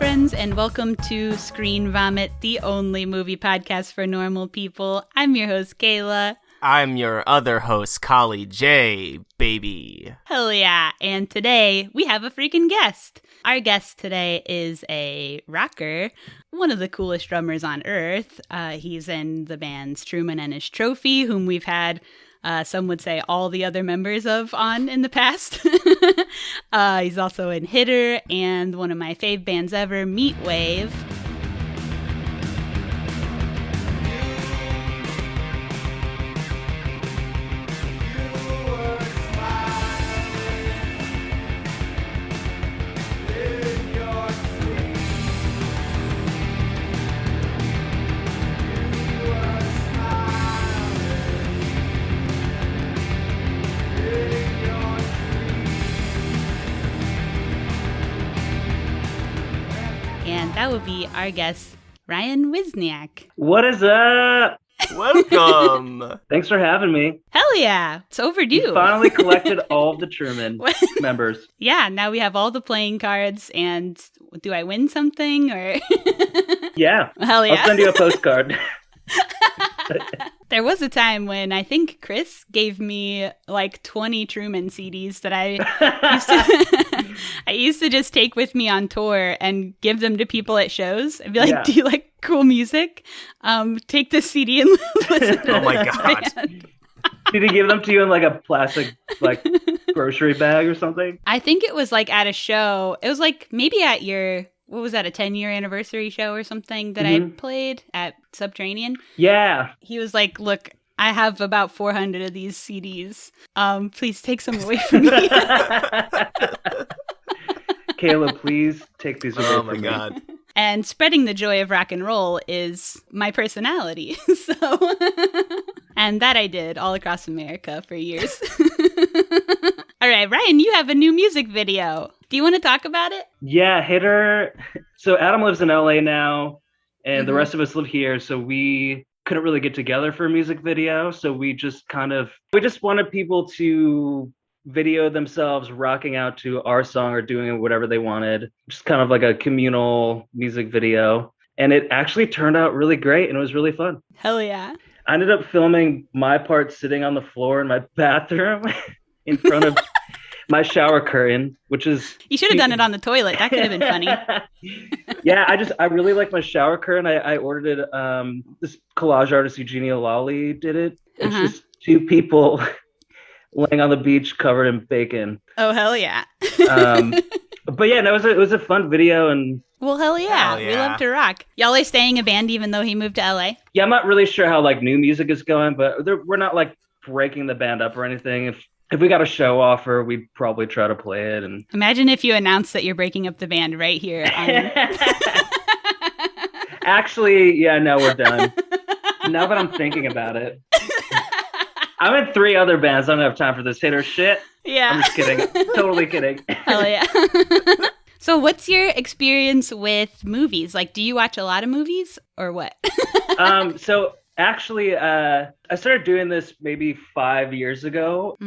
friends, and welcome to Screen Vomit, the only movie podcast for normal people. I'm your host, Kayla. I'm your other host, Kali J, baby. Hell yeah. And today, we have a freaking guest. Our guest today is a rocker, one of the coolest drummers on earth. He's in the bands Truman and His Trophy, whom we've had, some would say, all the other members of on in the past. He's also in Hitter and one of my fave bands ever, Meat Wave. That would be our guest, Ryan Wisniak. What is up? Welcome. Thanks for having me. Hell yeah. It's overdue. You finally collected all of the Truman members. Yeah, now we have all the playing cards, and do I win something? Or Yeah. Hell yeah. I'll send you a postcard. There was a time when I think Chris gave me like 20 Truman CDs that I used to just take with me on tour and give them to people at shows. I'd be like, Do you like cool music? Take this CD and listen to Oh my God. band. Did he give them to you in like a plastic like grocery bag or something? I think it was like at a show. It was like maybe at your... What was that, a 10-year anniversary show or something that I played at Subterranean? Yeah. He was like, look, I have about 400 of these CDs. Please take some away from me. Kayla, please take these away from me. Oh my God. And spreading the joy of rock and roll is my personality. And that I did all across America for years. All right, Ryan, you have a new music video. Do you want to talk about it? Yeah, Hitter. So Adam lives in LA now, and the rest of us live here. So we couldn't really get together for a music video. So we just wanted people to video themselves rocking out to our song or doing whatever they wanted. Just kind of like a communal music video. And it actually turned out really great, and it was really fun. Hell yeah. I ended up filming my part sitting on the floor in my bathroom in front of my shower curtain, which is... You should have done it on the toilet. That could have been funny. Yeah, I really like my shower curtain. I ordered it. This collage artist, Eugenia Lawley, did it. It's just two people laying on the beach covered in bacon. Oh, hell yeah. But yeah, no, it was a fun video. And well, hell yeah. Hell yeah. We love to rock. Y'all are staying a band even though he moved to LA? yeah, I'm not really sure how like new music is going, but we're not like breaking the band up or anything. If we got a show offer, we'd probably try to play it. And imagine if you announced that you're breaking up the band right here. Actually, yeah, no, we're done. Now that I'm thinking about it. I'm in 3 other bands. I don't have time for this Hitter shit. Yeah. I'm just kidding. Totally kidding. Hell yeah. So what's your experience with movies? Like, do you watch a lot of movies or what? So actually, I started doing this maybe 5 years ago,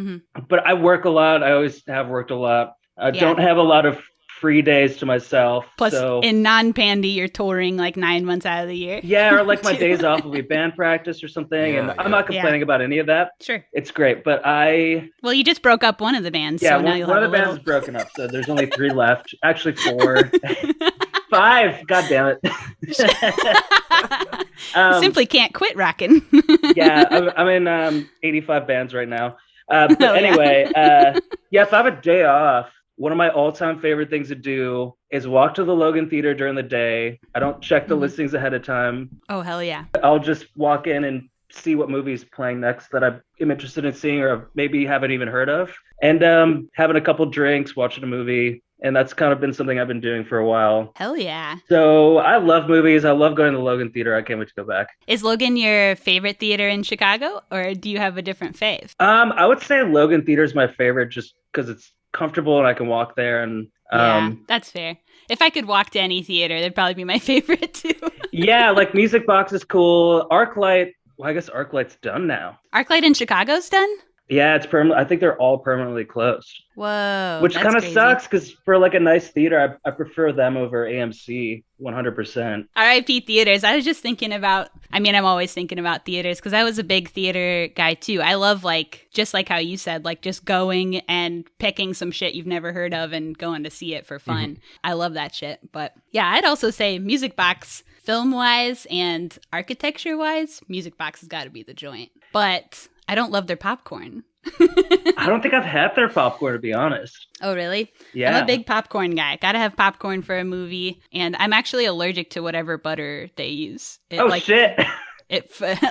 but I work a lot. I always have worked a lot. I don't have a lot of free days to myself. Plus, so, in non-pandy, you're touring like 9 months out of the year. Yeah, or like my days off will be band practice or something, and I'm not complaining about any of that. Sure. It's great, but Well, you just broke up one of the bands, yeah, so now you'll one have of the bands is broken up, so there's only 3 left. Actually, 4. 5. God damn it. Simply can't quit rocking. Yeah, I'm in 85 bands right now. But anyway, if I have a day off, one of my all-time favorite things to do is walk to the Logan Theater during the day. I don't check the listings ahead of time. Oh, hell yeah. I'll just walk in and see what movie is playing next that I am interested in seeing or maybe haven't even heard of. And having a couple drinks, watching a movie. And that's kind of been something I've been doing for a while. Hell yeah. So I love movies. I love going to the Logan Theater. I can't wait to go back. Is Logan your favorite theater in Chicago, or do you have a different fave? I would say Logan Theater is my favorite just because it's comfortable and I can walk there. And yeah, that's fair. If I could walk to any theater, that'd probably be my favorite too. Yeah, like Music Box is cool. ArcLight, well, I guess ArcLight's done now. ArcLight in Chicago's done? Yeah, it's permanent. I think they're all permanently closed, Whoa, which that's kind of crazy. sucks because for like a nice theater, I prefer them over AMC 100%. RIP theaters. I was just thinking about, I mean, I'm always thinking about theaters because I was a big theater guy too. I love like, just like how you said, like just going and picking some shit you've never heard of and going to see it for fun. I love that shit. But yeah, I'd also say Music Box, film wise and architecture wise, Music Box has got to be the joint. But I don't love their popcorn. I don't think I've had their popcorn, to be honest. Oh, really? Yeah. I'm a big popcorn guy. Gotta have popcorn for a movie. And I'm actually allergic to whatever butter they use. Shit.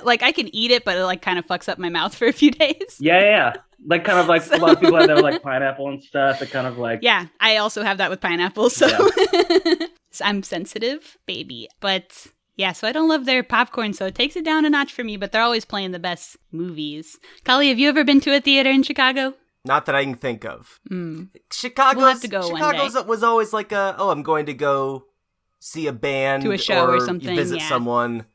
Like I can eat it, but it like kind of fucks up my mouth for a few days. Yeah. Like kind of like a lot of people have that with like pineapple and stuff. It kind of like... Yeah, I also have that with pineapple, so, Yeah. So I'm sensitive, baby. But yeah, so I don't love their popcorn, so it takes it down a notch for me, but they're always playing the best movies. Kali, have you ever been to a theater in Chicago? Not that I can think of. We'll have to go one Chicago's day. was always like I'm going to go see a band To a show or something, visit yeah. someone.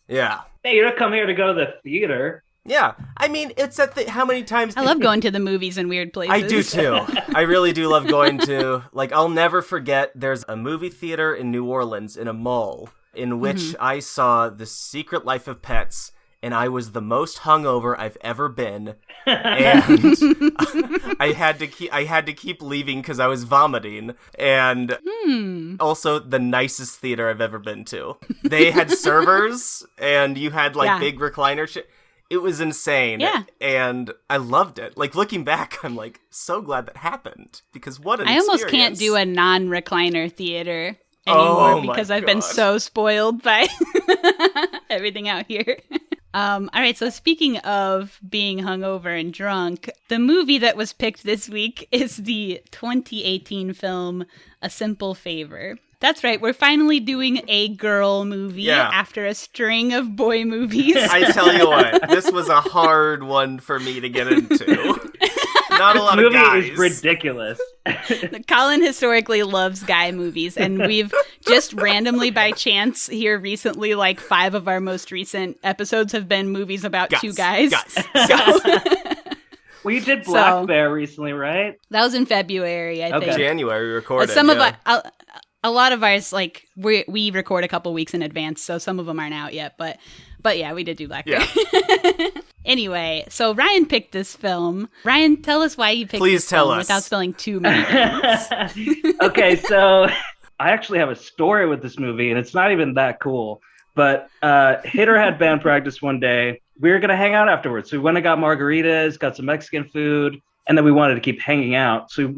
Yeah. Hey, you don't come here to go to the theater. Yeah. I mean, it's how many times... I love going to the movies in weird places. I do too. I really do love going to... Like, I'll never forget, there's a movie theater in New Orleans in a mall in which I saw The Secret Life of Pets, and I was the most hungover I've ever been, and I had to keep leaving because I was vomiting, and also the nicest theater I've ever been to. They had servers, and you had like big recliner shit. It was insane. Yeah. And I loved it. Like, looking back, I'm like, so glad that happened, because what an experience. I almost can't do a non-recliner theater anymore because I've been so spoiled by everything out here. All right, so speaking of being hungover and drunk, the movie that was picked this week is the 2018 film A Simple Favor. That's right, we're finally doing a girl movie after a string of boy movies. I tell you what, this was a hard one for me to get into. Not a lot of guys. This movie is ridiculous. Colin historically loves guy movies, and we've just randomly by chance here recently, like 5 of our most recent episodes have been movies about two guys. So, well, you did Black Bear recently, right? That was in February, I think. January we recorded. Some of a lot of ours, like we record a couple weeks in advance, so some of them aren't out yet. But yeah, we did do Black Bear. Yeah. Anyway, so Ryan picked this film. Ryan, tell us why you picked this film without spilling too many things. Okay, so I actually have a story with this movie, and it's not even that cool. But Hitter had band practice one day. We were going to hang out afterwards. So we went and got margaritas, got some Mexican food, and then we wanted to keep hanging out. So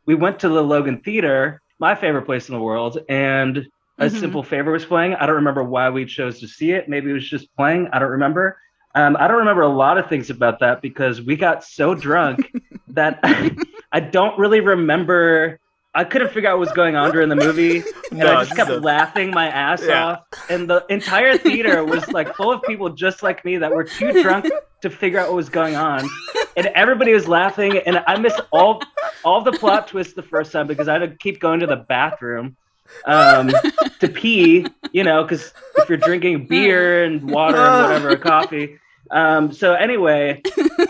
we went to the Logan Theater, my favorite place in the world, and A Simple Favor was playing. I don't remember why we chose to see it. Maybe it was just playing. I don't remember. I don't remember a lot of things about that because we got so drunk that I don't really remember. I couldn't figure out what was going on during the movie, and I just kept laughing my ass off. And the entire theater was like full of people just like me that were too drunk to figure out what was going on. And everybody was laughing, and I missed all the plot twists the first time because I had to keep going to the bathroom to pee, because if you're drinking beer and water and whatever, coffee. So anyway,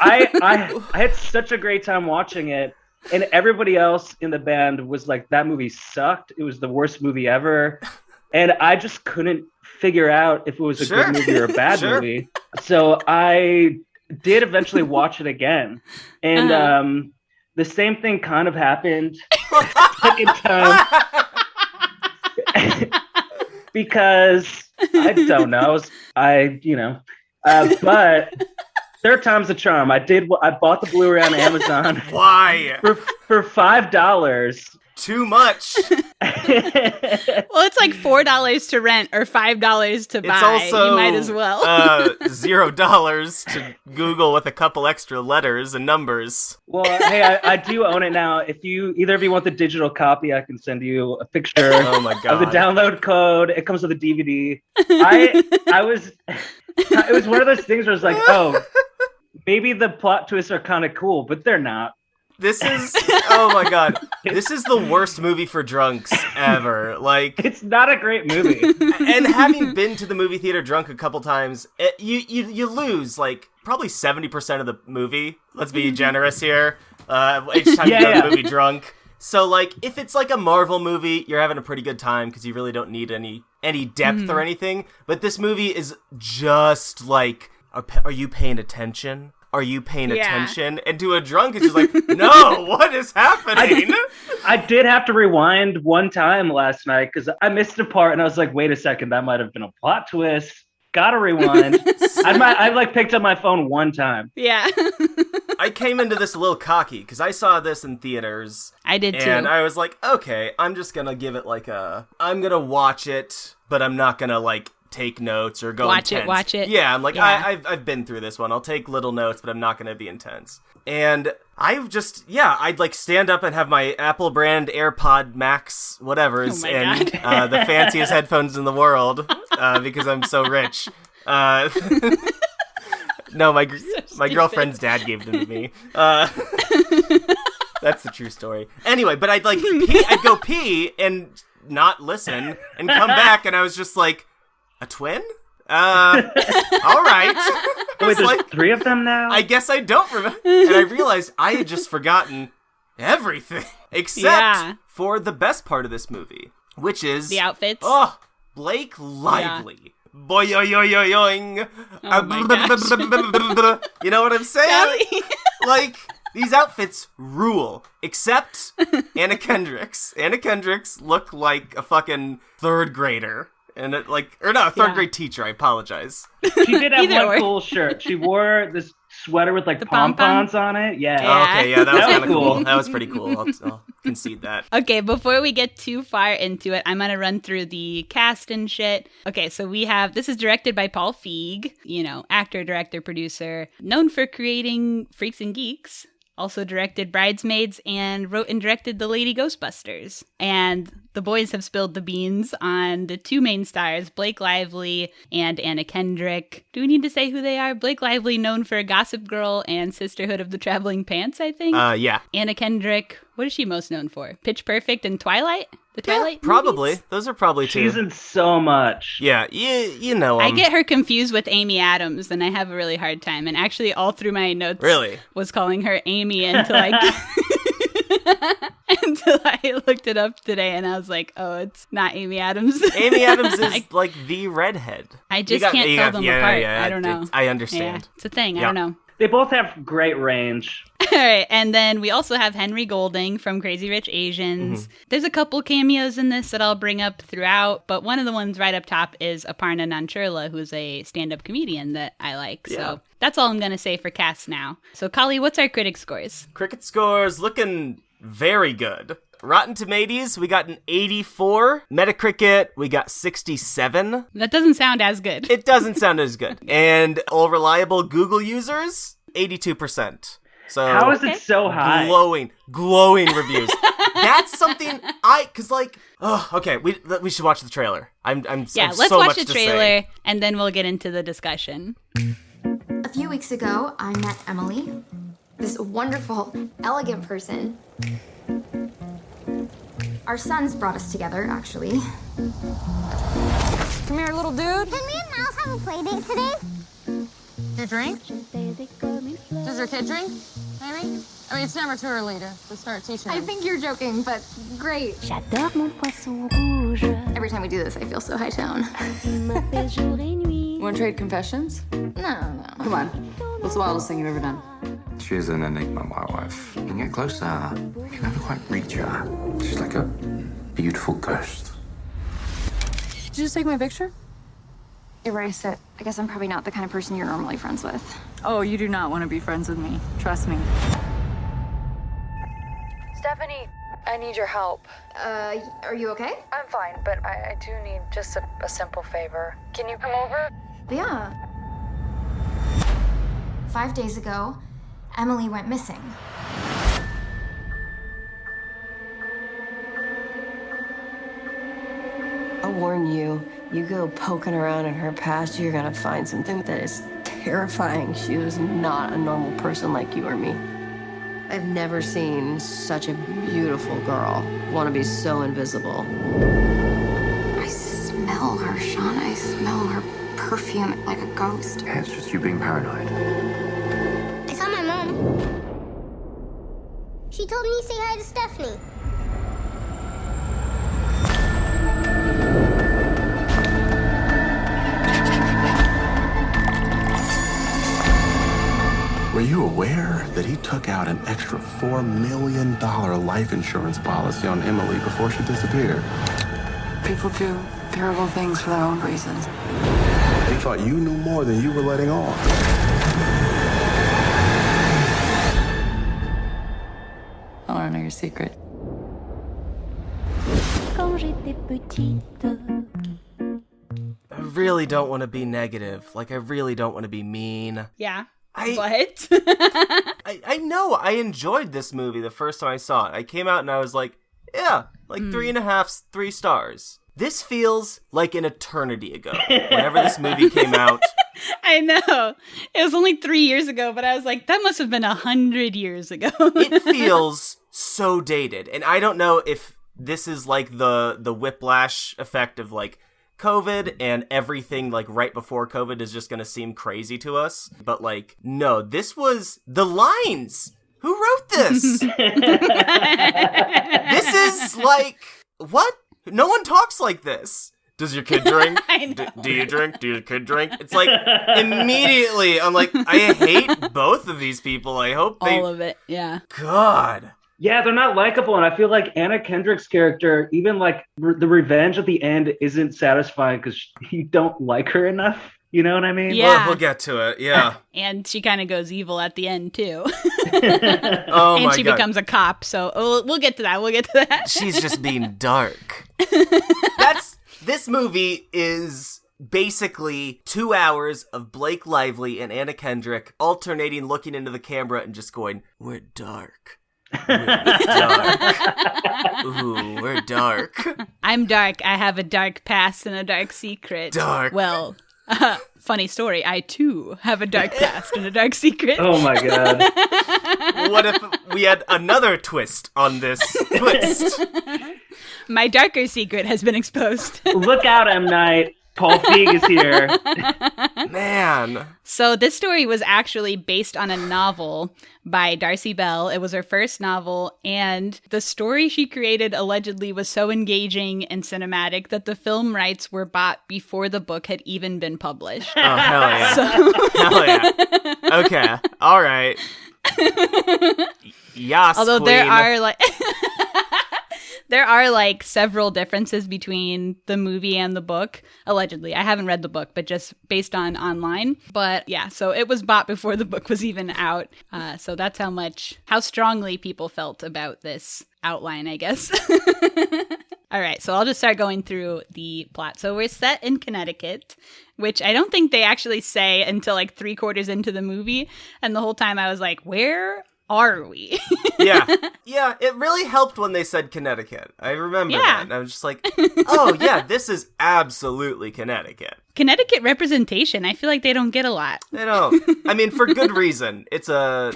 I had such a great time watching it, and everybody else in the band was like, that movie sucked. It was the worst movie ever. And I just couldn't figure out if it was a good movie or a bad movie. So I did eventually watch it again. And the same thing kind of happened second time. Because I don't know. But third time's a charm. I bought the Blu-ray on Amazon. Why? For $5. Too much. Well, it's like $4 to rent or $5 to buy. It's also, you might as well. $0 to Google with a couple extra letters and numbers. Well, hey, I do own it now. If either of you want the digital copy, I can send you a picture of the download code. It comes with a DVD. It was one of those things where I was like, oh, maybe the plot twists are kind of cool, but they're not. This is, oh my god, this is the worst movie for drunks ever. Like, It's not a great movie. and having been to the movie theater drunk a couple times, you lose like probably 70% of the movie. Let's be generous here. Each time you go to the movie drunk. So like, if it's like a Marvel movie, you're having a pretty good time because you really don't need any depth or anything. But this movie is just like, are you paying attention? Are you paying attention? And to a drunk, it's just like, no, what is happening? I did have to rewind one time last night because I missed a part and I was like, wait a second, that might have been a plot twist. Gotta rewind. I like picked up my phone one time. Yeah. I came into this a little cocky because I saw this in theaters. I did too. And I was like, okay, I'm just gonna give it like I'm gonna watch it, but I'm not gonna like take notes or go intense. Watch it. Yeah, I'm like, I've been through this one. I'll take little notes, but I'm not gonna be intense. And I'd like stand up and have my Apple brand AirPod Max whatevers and the fanciest headphones in the world because I'm so rich. No, my girlfriend's dad gave them to me. That's the true story. Anyway, but I'd like I'd go pee and not listen and come back, and I was just like, a twin? All right. Wait, there's like 3 of them now? I guess I don't remember. And I realized I had just forgotten everything except for the best part of this movie, which is the outfits. Oh, Blake Lively. Yeah. Boy, yo, yo, yo, yoing. Oh my gosh. You know what I'm saying? Like, these outfits rule, except Anna Kendrick's. Anna Kendrick's look like a fucking 3rd grader. And it, like, or no, a 3rd grade teacher, I apologize. She did have one cool shirt. She wore this sweater with like the pom-poms on it. Yeah. Oh, okay, yeah, that was kind of cool. That was pretty cool. I'll concede that. Okay, before we get too far into it, I'm going to run through the cast and shit. Okay, so this is directed by Paul Feig, actor, director, producer, known for creating Freaks and Geeks. Also directed Bridesmaids and wrote and directed The Lady Ghostbusters. And the boys have spilled the beans on the 2 main stars, Blake Lively and Anna Kendrick. Do we need to say who they are? Blake Lively, known for Gossip Girl and Sisterhood of the Traveling Pants, I think. Yeah. Anna Kendrick, what is she most known for? Pitch Perfect and Twilight? The Twilight probably. movies? Those are probably 2. She's in so much. Yeah, you know I get her confused with Amy Adams, and I have a really hard time. And actually, all through my notes was calling her Amy until I looked it up today, and I was like, oh, it's not Amy Adams. Amy Adams is like the redhead. I just can't tell them apart. I don't know. I understand. Yeah, it's a thing. I don't know. They both have great range. All right, and then we also have Henry Golding from Crazy Rich Asians. Mm-hmm. There's a couple cameos in this that I'll bring up throughout, but one of the ones right up top is Aparna Nancherla, who's a stand-up comedian that I like. Yeah. So that's all I'm going to say for cast now. So, Kali, what's our critic scores? Critic scores looking very good. Rotten Tomatoes, we got an 84. Metacritic, we got 67. That doesn't sound as good. It doesn't sound as good. And all reliable Google users, 82%. So how is it so high? Glowing reviews. That's something okay, we should watch the trailer. Let's watch the trailer and then we'll get into the discussion. A few weeks ago, I met Emily, this wonderful, elegant person. Our sons brought us together, actually. Come here, little dude. Can me and Miles have a play date today? You drink? Does your kid drink? Maybe? I mean, it's never too early to start teaching I them. think you're joking, but great. J'adore mon poisson rouge. Every time we do this, I feel so high town. Want to trade confessions? No. Come on. What's the wildest thing you've ever done? She's an enigma, my wife. You can get closer, you can never quite reach her. She's like a beautiful ghost. Did you just take my picture? Erase it. I guess I'm probably not the kind of person you're normally friends with. Oh, you do not want to be friends with me. Trust me. Stephanie, I need your help. Are you okay? I'm fine, but I do need just a simple favor. Can you come over? Yeah. 5 days ago, Emily went missing. I'll warn you, you go poking around in her past, you're gonna find something that is terrifying. She was not a normal person like you or me. I've never seen such a beautiful girl want to be so invisible. I smell her, Sean. I smell her perfume like a ghost. Yeah, it's just you being paranoid. I saw my mom. She told me to say hi to Stephanie. Were you aware that he took out an extra $4 million life insurance policy on Emily before she disappeared? People do terrible things for their own reasons. He thought you knew more than you were letting on. I want to know your secret. Quand j'étais petite. I really don't want to be negative. Like, I really don't want to be mean. Yeah. But I know I enjoyed this movie the first time I saw it. I came out and I was like, yeah, like 3.5, 3 stars. This feels like an eternity ago. Whenever this movie came out. I know. It was only 3 years ago, but I was like, that must have been 100 years ago. It feels so dated. And I don't know if this is like the whiplash effect of like COVID and everything like right before COVID is just going to seem crazy to us. But like, no, this was the lines. Who wrote this? This is like, what? No one talks like this. Does your kid drink? Do you drink? Do your kid drink? It's like, immediately, I'm like, I hate both of these people. I hope all of it, yeah. God. Yeah, they're not likable, and I feel like Anna Kendrick's character, even like the revenge at the end, isn't satisfying because you don't like her enough. You know what I mean? Yeah. We'll get to it, yeah. And she kind of goes evil at the end, too. Oh and my she God. becomes a cop, so we'll get to that. She's just being dark. This movie is basically 2 hours of Blake Lively and Anna Kendrick alternating looking into the camera and just going, we're dark. We're dark. Ooh, we're dark. I'm dark. I have a dark past and a dark secret. Dark. Well, funny story. I, too, have a dark past and a dark secret. Oh, my God. What if we had another twist on this twist? My darker secret has been exposed. Look out, M. Night. Paul Feig is here. Man. So this story was actually based on a novel by Darcy Bell. It was her first novel, and the story she created allegedly was so engaging and cinematic that the film rights were bought before the book had even been published. Oh, hell yeah. Hell yeah. Okay. All right. Yas, Although queen. there are like several differences between the movie and the book, allegedly. I haven't read the book, but just based on online. But yeah, so it was bought before the book was even out. So that's how strongly people felt about this outline, I guess. All right, so I'll just start going through the plot. So we're set in Connecticut, which I don't think they actually say until like 3/4 into the movie. And the whole time I was like, where are we? Yeah, it really helped when they said Connecticut. I remember that. And I was just like, oh, yeah, this is absolutely Connecticut. Connecticut representation. I feel like they don't get a lot. They don't. I mean, for good reason. It's a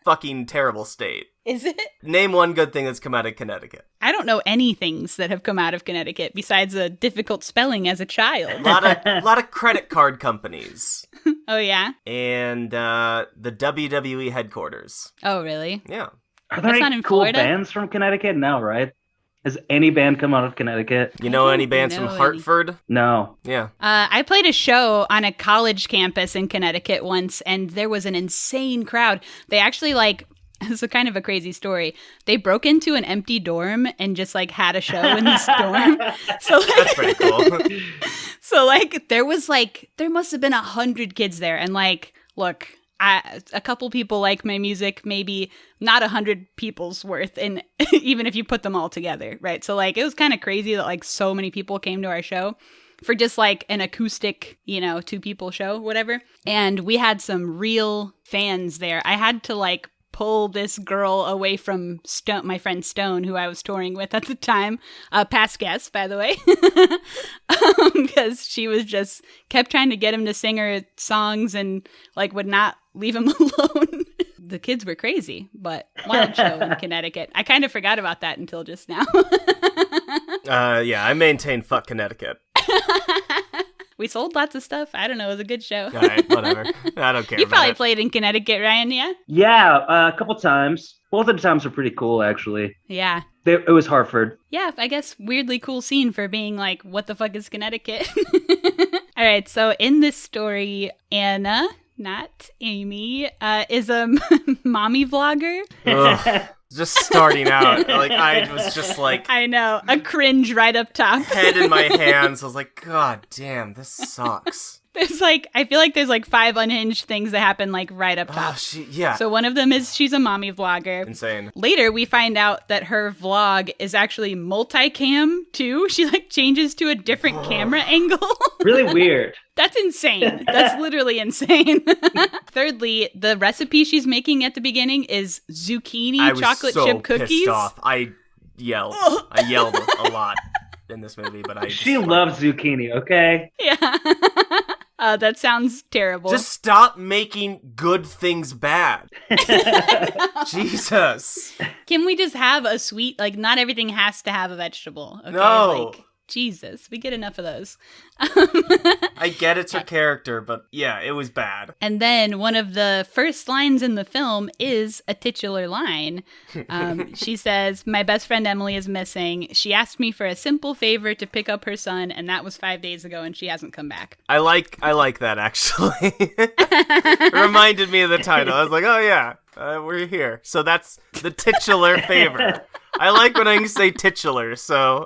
fucking terrible state. Is it? Name one good thing that's come out of Connecticut. I don't know any things that have come out of Connecticut besides a difficult spelling as a child. A lot of credit card companies. Oh, yeah? And the WWE headquarters. Oh, really? Yeah. Are there any cool bands from Connecticut? No, right? Has any band come out of Connecticut? You know any bands from Hartford? No. Yeah. I played a show on a college campus in Connecticut once, and there was an insane crowd. They actually, it's a kind of a crazy story. They broke into an empty dorm and just had a show in this dorm. So that's pretty cool. So there must have been 100 kids there, and look, a couple people like my music, maybe not 100 people's worth, and even if you put them all together, right? So it was kind of crazy that so many people came to our show for just an acoustic, 2 people show, whatever. And we had some real fans there. I had to pull this girl away from my friend Stone, who I was touring with at the time, past guest, by the way, because she was kept trying to get him to sing her songs and would not leave him alone. the kids were crazy, but wild show in Connecticut. I kind of forgot about that until just now. Yeah, I maintain fuck Connecticut. We sold lots of stuff. I don't know. It was a good show. All right, whatever. I don't care. You probably it. played in Connecticut, Ryan, yeah? Yeah, a couple times. Both of the times were pretty cool, actually. Yeah. It was Hartford. Yeah, I guess weirdly cool scene for being like, what the fuck is Connecticut? All right, so in this story, Anna, not Amy, is a mommy vlogger. Ugh, just starting out, like I was just like, I know, a cringe right up top. Head in my hands. I was like, God damn, this sucks. There's like, I feel like there's like 5 unhinged things that happen like right up top. Yeah. So one of them is she's a mommy vlogger. Insane. Later, we find out that her vlog is actually multicam too. She like changes to a different camera angle. Really weird. That's insane. That's literally insane. Thirdly, the recipe she's making at the beginning is zucchini chocolate chip cookies. Pissed off. I yelled. I yelled a lot in this movie, but she loves zucchini, okay? Yeah. That sounds terrible. Just stop making good things bad. Jesus. Can we just have a sweet, like, not everything has to have a vegetable. Okay? No. Like, Jesus, we get enough of those. I get it's her character, but yeah, it was bad. And then one of the first lines in the film is a titular line. She says, "My best friend Emily is missing. She asked me for a simple favor to pick up her son, and that was 5 days ago, and she hasn't come back." I like that, actually. It reminded me of the title. I was like, oh yeah, we're here. So that's the titular favor. I like when I can say titular, so...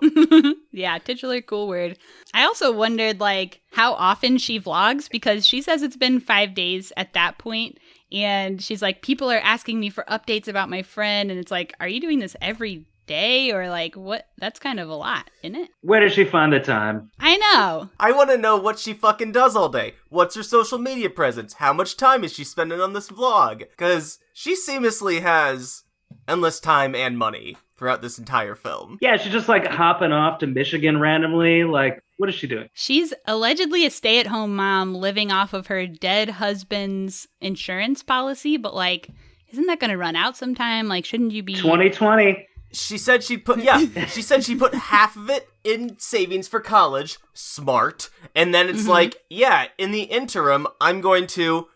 Yeah, titular, cool word. I also wondered, like, how often she vlogs, because she says it's been 5 days at that point, and she's like, people are asking me for updates about my friend, and it's like, are you doing this every day, or like, what? That's kind of a lot, isn't it? Where does she find the time? I know. I want to know what she fucking does all day. What's her social media presence? How much time is she spending on this vlog? Because she seamlessly has endless time and money throughout this entire film. Yeah, she's just like hopping off to Michigan randomly. Like, what is she doing? She's allegedly a stay-at-home mom living off of her dead husband's insurance policy, but like, isn't that going to run out sometime? Like, shouldn't you be... 2020. She said she'd put half of it in savings for college. Smart. And then it's like, yeah, in the interim, I'm going to...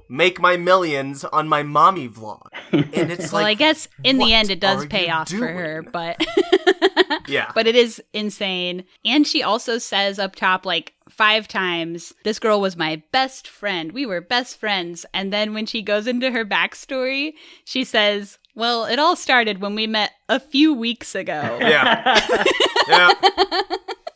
make my millions on my mommy vlog. And it's well, like, I guess in the end it does pay off for her, but yeah. But it is insane. And she also says up top like 5 times, this girl was my best friend. We were best friends. And then when she goes into her backstory, she says, well, it all started when we met a few weeks ago. Yeah. Yeah.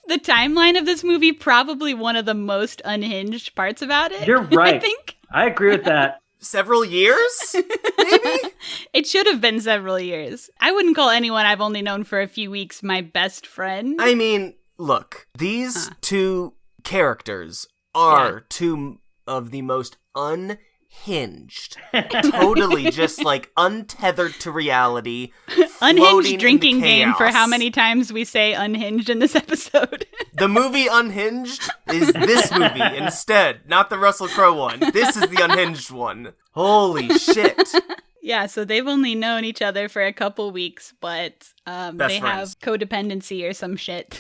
The timeline of this movie, probably one of the most unhinged parts about it. You're right. I think. I agree with that. Several years? Maybe? It should have been several years. I wouldn't call anyone I've only known for a few weeks my best friend. I mean, look, these two characters are two of the most unhinged, totally just like untethered to reality, unhinged drinking game for how many times we say unhinged in this episode. The movie Unhinged is this movie instead, not the Russell Crowe one. This is the unhinged one. Holy shit. Yeah, so they've only known each other for a couple weeks, but they have codependency or some shit.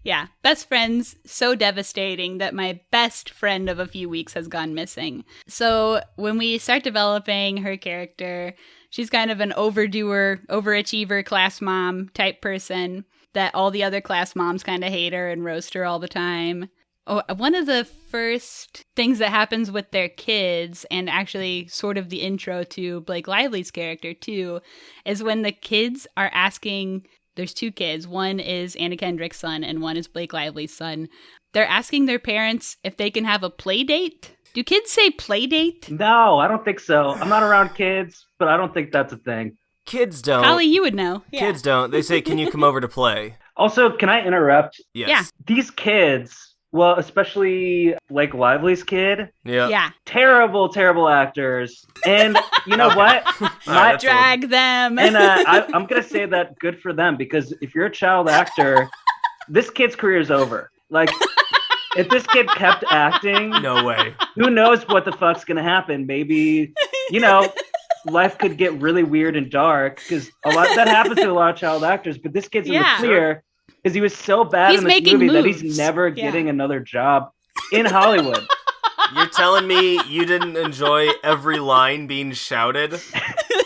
Yeah, best friends, so devastating that my best friend of a few weeks has gone missing. So when we start developing her character, she's kind of an overdoer, overachiever, class mom type person that all the other class moms kind of hate her and roast her all the time. Oh, one of the first things that happens with their kids, and actually sort of the intro to Blake Lively's character too, is when the kids are asking... There's 2 kids. One is Anna Kendrick's son and one is Blake Lively's son. They're asking their parents if they can have a play date. Do kids say play date? No, I don't think so. I'm not around kids, but I don't think that's a thing. Kids don't. Holly, you would know. Yeah. Kids don't. They say, can you come over to play? Also, can I interrupt? Yes. Yeah. These kids, well, especially Blake Lively's kid. Yeah. Terrible, terrible actors. And you know what? Drag them. And I'm going to say that good for them, because if you're a child actor, this kid's career is over. Like, if this kid kept acting, No way. who knows what the fuck's gonna happen? Maybe, life could get really weird and dark because that happens to a lot of child actors. But this kid's in the clear because he was so bad in this movie that he's never getting another job in Hollywood. You're telling me you didn't enjoy every line being shouted,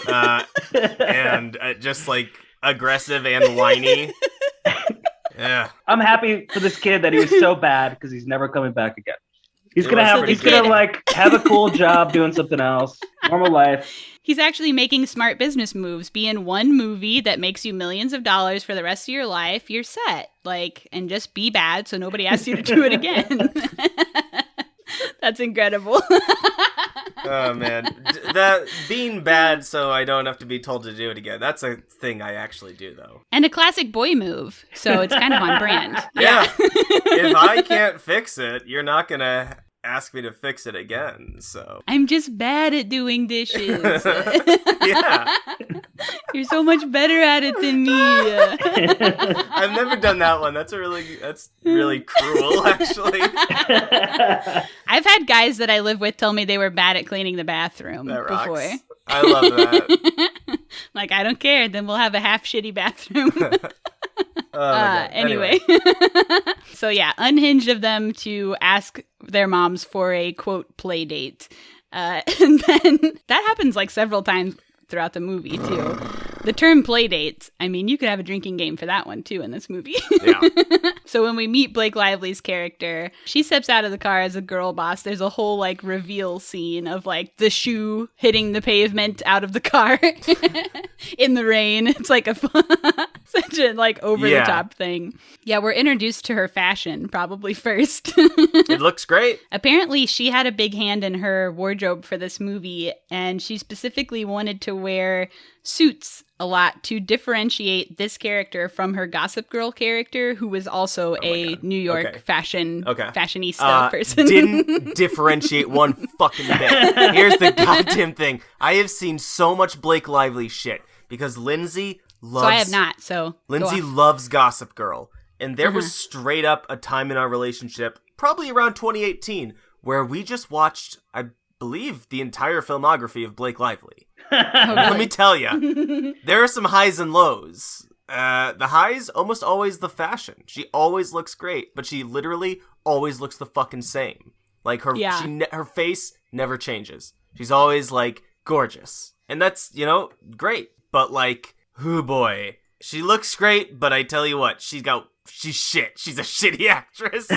and just like aggressive and whiny? Yeah. I'm happy for this kid that he was so bad because he's never coming back again. He's gonna have a cool job doing something else, normal life. He's actually making smart business moves. Be in one movie that makes you millions of dollars for the rest of your life. You're set. And just be bad so nobody asks you to do it again. That's incredible. Oh, man. That being bad so I don't have to be told to do it again. That's a thing I actually do, though. And a classic boy move. So it's kind of on brand. Yeah. If I can't fix it, you're not going to ask me to fix it again, so. I'm just bad at doing dishes. Yeah. You're so much better at it than me. I've never done that one. That's really cruel, actually. I've had guys that I live with tell me they were bad at cleaning the bathroom before. I love that. I don't care. Then we'll have a half shitty bathroom. Anyway. So yeah, unhinged of them to ask their moms for a quote play date. And then that happens several times throughout the movie too. The term play dates, you could have a drinking game for that one too in this movie. Yeah. So when we meet Blake Lively's character, she steps out of the car as a girl boss. There's a whole reveal scene of the shoe hitting the pavement out of the car in the rain. It's such a over the top thing. Yeah, we're introduced to her fashion probably first. It looks great. Apparently she had a big hand in her wardrobe for this movie, and she specifically wanted to wear suits a lot to differentiate this character from her Gossip Girl character, who was also a New York fashionista person. Didn't differentiate one fucking bit. Here's the goddamn thing. I have seen so much Blake Lively shit because Lindsay loves... So I have not, so... Lindsay loves Gossip Girl. And there was straight up a time in our relationship, probably around 2018, where we just watched, I believe, the entire filmography of Blake Lively. Let me tell you, there are some highs and lows. The highs, almost always the fashion. She always looks great, but she literally always looks the fucking same. Her face never changes. She's always, gorgeous. And that's, great. But, oh boy. She looks great, but I tell you what, she's shit. She's a shitty actress.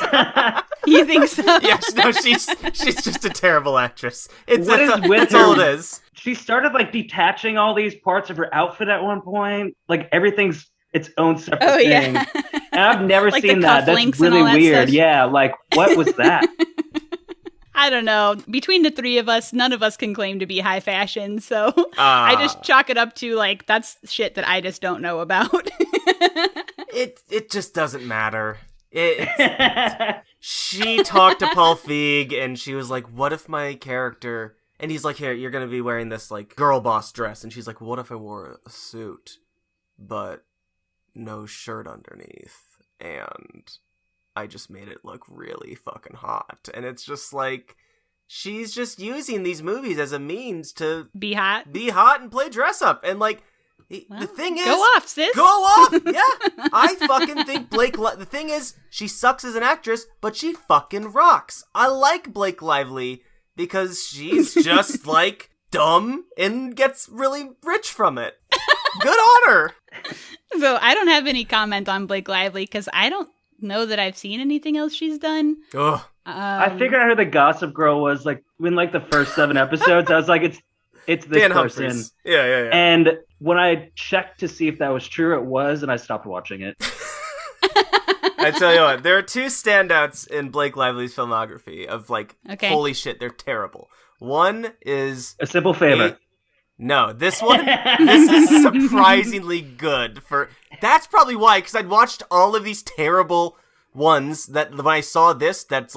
You think so? Yeah, no, she's just a terrible actress. That's all it is. She started detaching all these parts of her outfit at one point. Everything's its own separate thing. Yeah. And I've never seen that. That's really weird. Yeah, what was that? I don't know. Between the three of us, none of us can claim to be high fashion, so I just chalk it up to that's shit that I just don't know about. It just doesn't matter. She talked to Paul Feig and she was like, what if my character... And he's like, here, you're going to be wearing this girl boss dress. And she's like, what if I wore a suit, but no shirt underneath? And I just made it look really fucking hot. And it's just she's just using these movies as a means to be hot and play dress up. And the thing is, go off, sis. Go off. Yeah. I fucking think the thing is, she sucks as an actress, but she fucking rocks. I like Blake Lively because she's just dumb and gets really rich from it. Good on her. So I don't have any comment on Blake Lively because I don't know that I've seen anything else she's done. Ugh. I figured out who the Gossip Girl was in the first 7 episodes. I was like, it's this Dan person. Humphries. Yeah. And when I checked to see if that was true, it was, and I stopped watching it. I tell you what, there are 2 standouts in Blake Lively's filmography of holy shit, they're terrible. One is A Simple Favor. No, this is surprisingly good that's probably why, because I'd watched all of these terrible ones that when I saw this, that's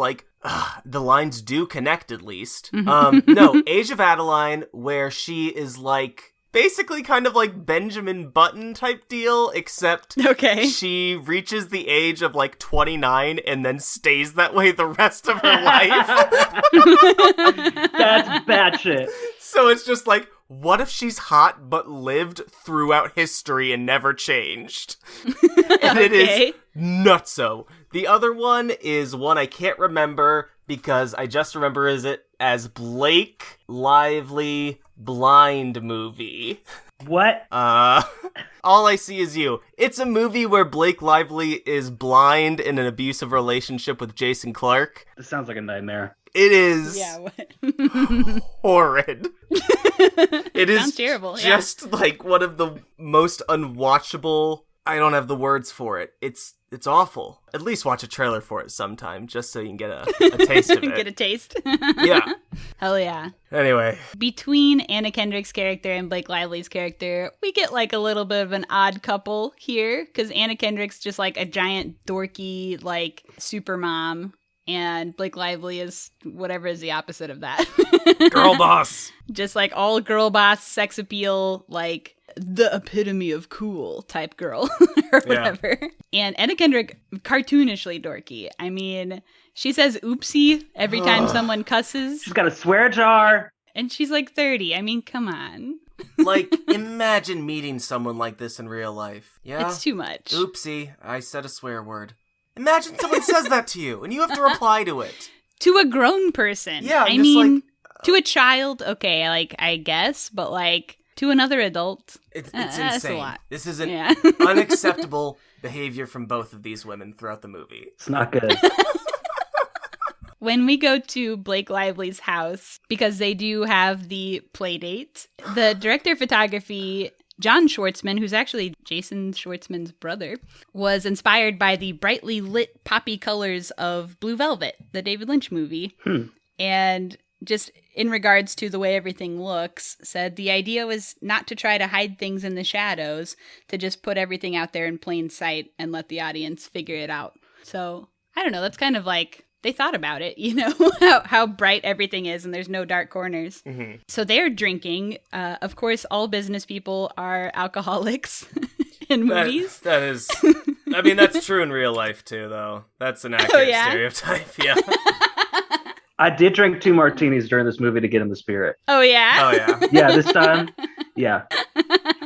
the lines do connect at least. No, Age of Adeline, where she is basically kind of like Benjamin Button type deal, except she reaches the age of like 29 and then stays that way the rest of her life. That's batshit. So it's just like, what if she's hot but lived throughout history and never changed? And it is nutso. The other one is one I can't remember because I just remember it as Blake Lively Blind Movie. What? All I see is you. It's a movie where Blake Lively is blind in an abusive relationship with Jason Clarke. This sounds like a nightmare. It is horrid. It is sounds terrible. Just like one of the most unwatchable. I don't have the words for it. It's awful. At least watch a trailer for it sometime, just so you can get a taste of it. Get a taste. Yeah. Hell yeah. Anyway. Between Anna Kendrick's character and Blake Lively's character, we get like a little bit of an odd couple here, because Anna Kendrick's just like a giant dorky, like, super mom. And Blake Lively is whatever is the opposite of that. Girl boss. Just like all girl boss, sex appeal, like the epitome of cool type girl or whatever. Yeah. And Anna Kendrick, cartoonishly dorky. I mean, she says oopsie every time someone cusses. She's got a swear jar. And she's like 30. I mean, come on. Like, imagine meeting someone like this in real life. Yeah? It's too much. Oopsie, I said a swear word. Imagine someone says that to you, and you have to reply to it. To a grown person. Yeah, I mean, like, to a child, okay, like, I guess, but, like, to another adult, it's insane. That's a lot. This is an unacceptable behavior from both of these women throughout the movie. It's not good. When we go to Blake Lively's house, because they do have the play date, the director of photography, John Schwartzman, who's actually Jason Schwartzman's brother, was inspired by the brightly lit poppy colors of Blue Velvet, the David Lynch movie. And just in regards to the way everything looks, said the idea was not to try to hide things in the shadows, to just put everything out there in plain sight and let the audience figure it out. So, I don't know, that's kind of like, they thought about it, you know, how bright everything is and there's no dark corners. Mm-hmm. So they're drinking. Of course, all business people are alcoholics in movies. That is, I mean, that's true in real life too, though. That's an accurate stereotype, yeah. I did drink 2 martinis during this movie to get in the spirit. Oh, yeah? Oh, yeah. Yeah, this time, yeah.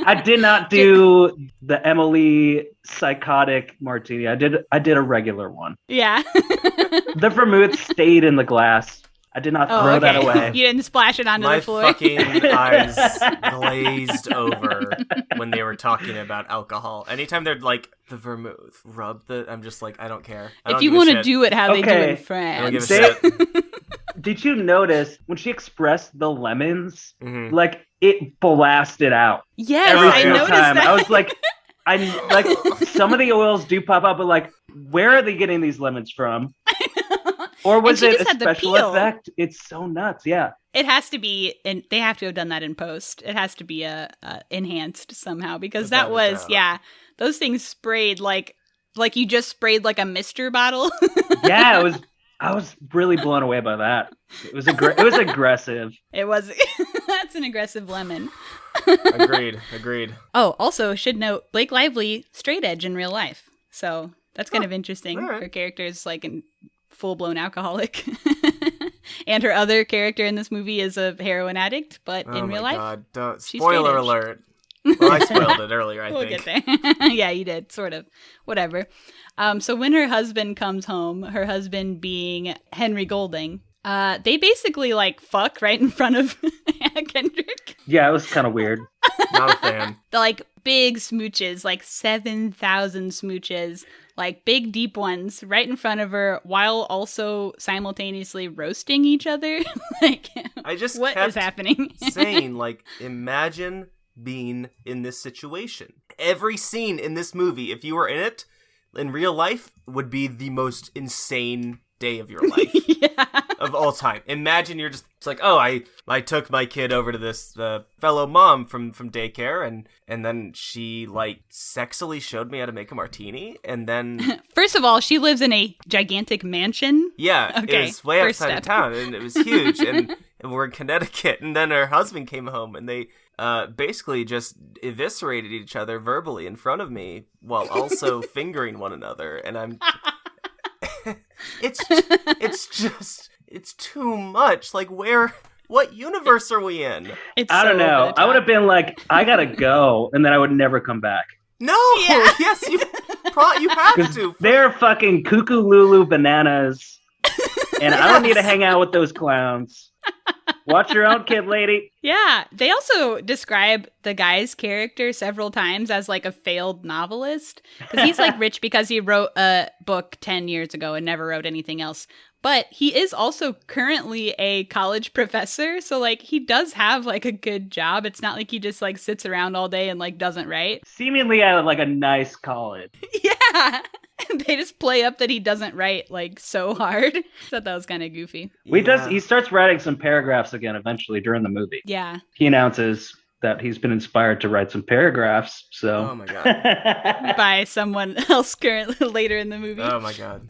I did not do the Emily psychotic martini. I did a regular one. Yeah. The vermouth stayed in the glass. I did not throw that away. You didn't splash it onto the floor. My fucking eyes glazed over when they were talking about alcohol. Anytime they're like, the vermouth, I'm just like, I don't care. If you want to do it how they do in France. I don't give a shit. Did you notice when she expressed the lemons, like it blasted out? Yes, I noticed that. I was like, some of the oils do pop up, but like, where are they getting these lemons from? Or was it a special effect? It's so nuts, yeah. It has to be, and they have to have done that in post. It has to be enhanced somehow, because that was, those things sprayed like you just sprayed like a Mister bottle. Yeah, I was really blown away by that. It was aggressive. It was. That's an aggressive lemon. Agreed. Oh, also should note Blake Lively straight edge in real life, so that's kind of interesting. Right. Her character is like a full-blown alcoholic. And her other character in this movie is a heroin addict, but in real life, God, don't. Spoiler alert. Well, I spoiled it earlier, I think. We'll get there. Yeah, you did, sort of. Whatever. So when her husband comes home, her husband being Henry Golding, they basically, like, fuck right in front of Anna Kendrick. Yeah, it was kind of weird. Not a fan. The, like, big smooches, like 7,000 smooches, like big deep ones right in front of her, while also simultaneously roasting each other. Like, I just what is happening? Saying, like, imagine being in this situation. Every scene in this movie, if you were in it, in real life, would be the most insane day of your life. Of all time. Imagine you're just, it's like, oh, I took my kid over to this fellow mom from daycare, and then she, like, sexily showed me how to make a martini, and then... First of all, she lives in a gigantic mansion. Yeah, okay, it was way outside of town, and it was huge, and and we're in Connecticut. And then her husband came home, and they basically just eviscerated each other verbally in front of me while also fingering one another. And I'm... It's too much. Like, what universe are we in? I don't know. I would have been like, I gotta go, and then I would never come back. No! Yeah. Yes, you have to. They're fucking cuckoo Lulu bananas, and I don't need to hang out with those clowns. Watch your own kid, lady. Yeah. They also describe the guy's character several times as like a failed novelist. Because he's like rich because he wrote a book 10 years ago and never wrote anything else. But he is also currently a college professor. So like he does have like a good job. It's not like he just like sits around all day and like doesn't write. Seemingly at like a nice college. Yeah. They just play up that he doesn't write like so hard. I thought that was kind of goofy. He starts writing some paragraphs again eventually during the movie. Yeah. He announces that he's been inspired to write some paragraphs. So, oh my god, by someone else currently later in the movie. Oh my god.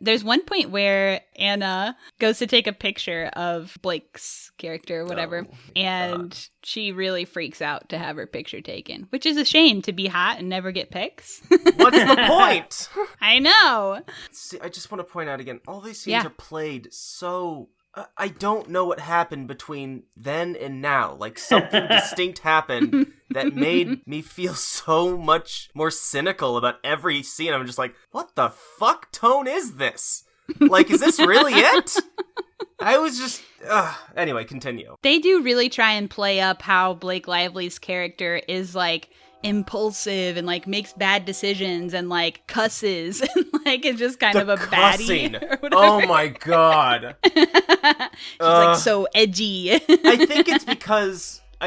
There's one point where Anna goes to take a picture of Blake's character or whatever, and she really freaks out to have her picture taken, which is a shame to be hot and never get pics. What's the point? I know. See, I just want to point out again, all these scenes are played so... I don't know what happened between then and now. Like, something distinct happened that made me feel so much more cynical about every scene. I'm just like, what the fuck tone is this? Like, is this really it? I was just... Anyway, continue. They do really try and play up how Blake Lively's character is, like, impulsive and like makes bad decisions and like cusses and like is just kind of a baddie or whatever. Oh my god. She's like so edgy. I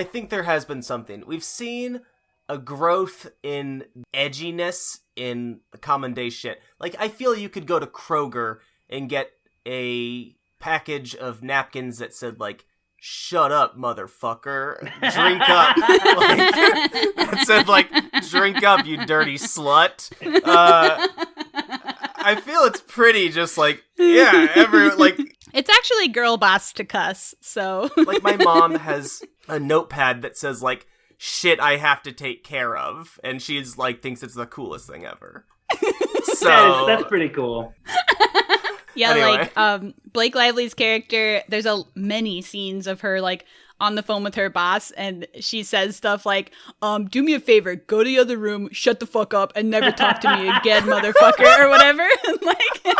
think there has been something. We've seen a growth in edginess in common day shit. Like, I feel you could go to Kroger and get a package of napkins that said like, shut up, motherfucker. Drink up. Like, that said, like, drink up, you dirty slut. I feel it's pretty just like, it's actually girl boss to cuss, so. Like, my mom has a notepad that says, like, shit I have to take care of. And she's, like, thinks it's the coolest thing ever. So. That's pretty cool. Yeah, anyway. like, Blake Lively's character, there's many scenes of her, like, on the phone with her boss, and she says stuff like, do me a favor, go to the other room, shut the fuck up, and never talk to me again, motherfucker, or whatever. Like...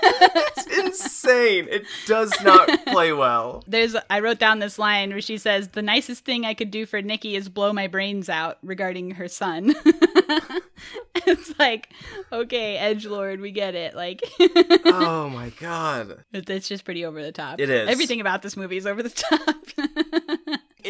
It's insane. It does not play well. I wrote down this line where she says, the nicest thing I could do for Nikki is blow my brains out regarding her son. It's like, okay, edgelord, we get it. Like, oh my god. It's just pretty over the top. It is. Everything about this movie is over the top.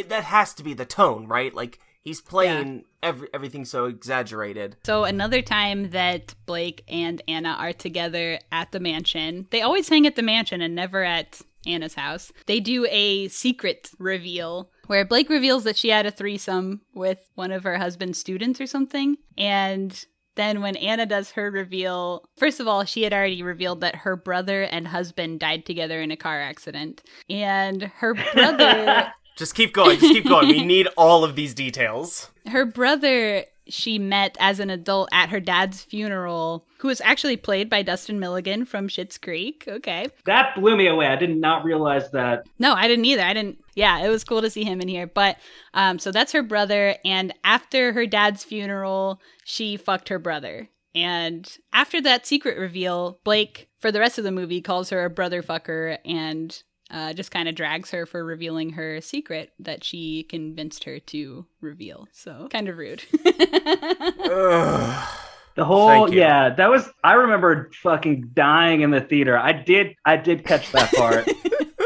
That has to be the tone, right? Like, he's playing everything so exaggerated. So another time that Blake and Anna are together at the mansion, they always hang at the mansion and never at Anna's house. They do a secret reveal where Blake reveals that she had a threesome with one of her husband's students or something. And then when Anna does her reveal, first of all, she had already revealed that her brother and husband died together in a car accident. And her brother... Just keep going. We need all of these details. Her brother, she met as an adult at her dad's funeral, who was actually played by Dustin Milligan from Schitt's Creek. Okay. That blew me away. I did not realize that. No, I didn't either. Yeah, it was cool to see him in here. But, so that's her brother. And after her dad's funeral, she fucked her brother. And after that secret reveal, Blake, for the rest of the movie, calls her a brother fucker and... just kind of drags her for revealing her secret that she convinced her to reveal. So, kind of rude. The whole, that was, I remember fucking dying in the theater. I did catch that part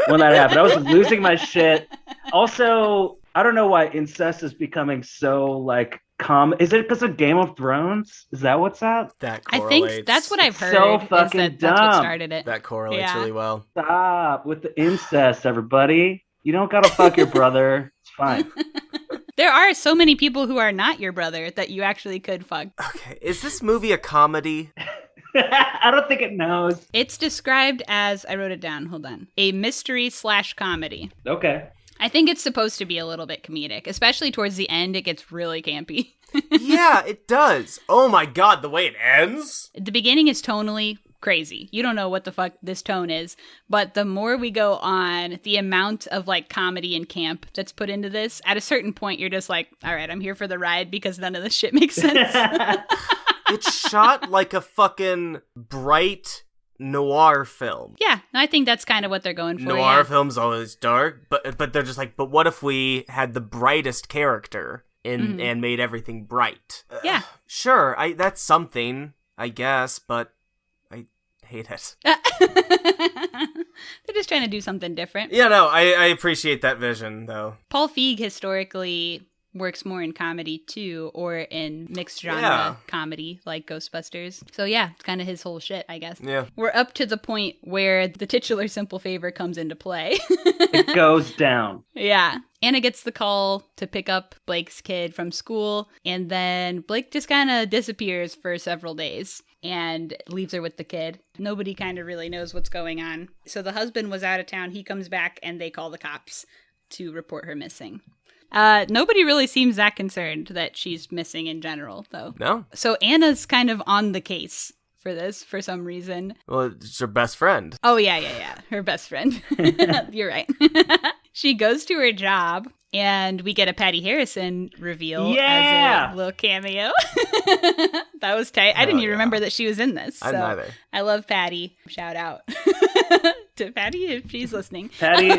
when that happened. I was losing my shit. Also, I don't know why incest is becoming so, like, is it because of Game of Thrones? Is that what's up? That correlates. I think that's what I've heard. So fucking dumb. That's what started it. That correlates really well. Stop with the incest, everybody. You don't gotta fuck your brother. It's fine. There are so many people who are not your brother that you actually could fuck. Okay, is this movie a comedy? I don't think it knows. It's described as, I wrote it down, hold on, a mystery/comedy. Okay. I think it's supposed to be a little bit comedic, especially towards the end. It gets really campy. Yeah, it does. Oh my god, the way it ends. The beginning is tonally crazy. You don't know what the fuck this tone is, but the more we go on, the amount of like comedy and camp that's put into this, at a certain point, you're just like, all right, I'm here for the ride because none of this shit makes sense. It's shot like a fucking bright noir film. Yeah, I think that's kind of what they're going for. Noir films always dark, but they're just like, but what if we had the brightest character and made everything bright? Yeah. Sure, that's something, I guess, but I hate it. They're just trying to do something different. Yeah, no, I appreciate that vision, though. Paul Feig historically works more in comedy too, or in mixed genre comedy like Ghostbusters. So yeah, it's kind of his whole shit, I guess. Yeah. We're up to the point where the titular simple favor comes into play. It goes down. Yeah. Anna gets the call to pick up Blake's kid from school, and then Blake just kind of disappears for several days and leaves her with the kid. Nobody kind of really knows what's going on. So the husband was out of town, he comes back, and they call the cops to report her missing. Nobody really seems that concerned that she's missing in general, though. No. So Anna's kind of on the case for this for some reason. Well, it's her best friend. Oh, yeah. Her best friend. You're right. She goes to her job, and we get a Patty Harrison reveal as a little cameo. That was tight. I didn't even remember that she was in this. I neither. I love Patty. Shout out to Patty if she's listening. Patty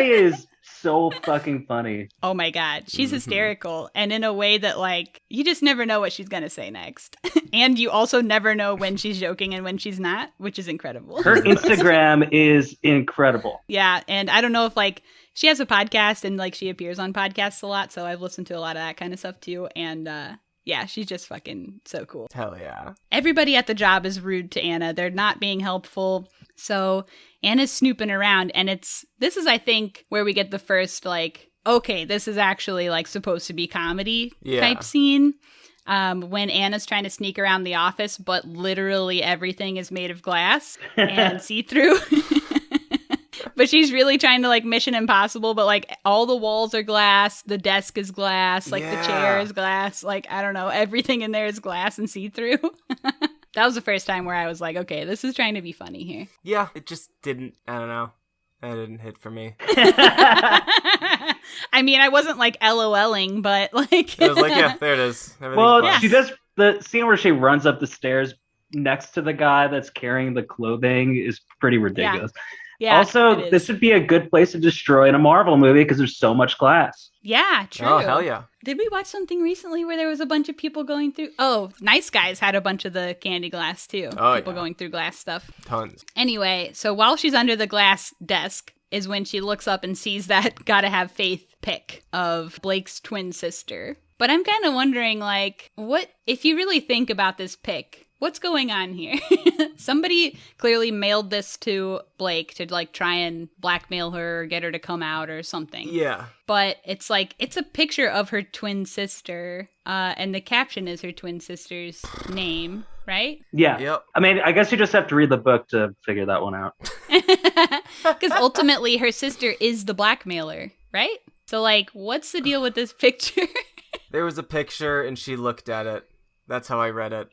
is so fucking funny. Oh my god, she's hysterical, and in a way that like you just never know what she's gonna say next. And you also never know when she's joking and when she's not, which is incredible. Her Instagram is incredible. Yeah, and I don't know if like she has a podcast and like she appears on podcasts a lot, so I've listened to a lot of that kind of stuff too, and yeah, she's just fucking so cool. Hell yeah. Everybody at the job is rude to Anna. They're not being helpful. So Anna's snooping around, and this is, I think, where we get the first, like, okay, this is actually, like, supposed to be comedy type scene. When Anna's trying to sneak around the office, but literally everything is made of glass and see-through. But she's really trying to, like, Mission Impossible, but, like, all the walls are glass, the desk is glass, like, the chair is glass, like, I don't know, everything in there is glass and see-through. That was the first time where I was like, okay, this is trying to be funny here. Yeah, it just didn't, I don't know. That didn't hit for me. I mean, I wasn't like LOLing, but like... I was like, yeah, there it is. She does the scene where she runs up the stairs next to the guy that's carrying the clothing is pretty ridiculous. Yeah, also, this would be a good place to destroy in a Marvel movie because there's so much glass. Yeah, true. Oh, hell yeah. Did we watch something recently where there was a bunch of people going through... Oh, Nice Guys had a bunch of the candy glass, too. Oh, people going through glass stuff. Tons. Anyway, so while she's under the glass desk is when she looks up and sees that Gotta Have Faith pic of Blake's twin sister. But I'm kind of wondering, like, what... If you really think about this pic... What's going on here? Somebody clearly mailed this to Blake to like try and blackmail her or get her to come out or something. Yeah. But it's like, it's a picture of her twin sister, and the caption is her twin sister's name, right? Yeah. Yep. I mean, I guess you just have to read the book to figure that one out. Because ultimately her sister is the blackmailer, right? So like, what's the deal with this picture? There was a picture and she looked at it. That's how I read it.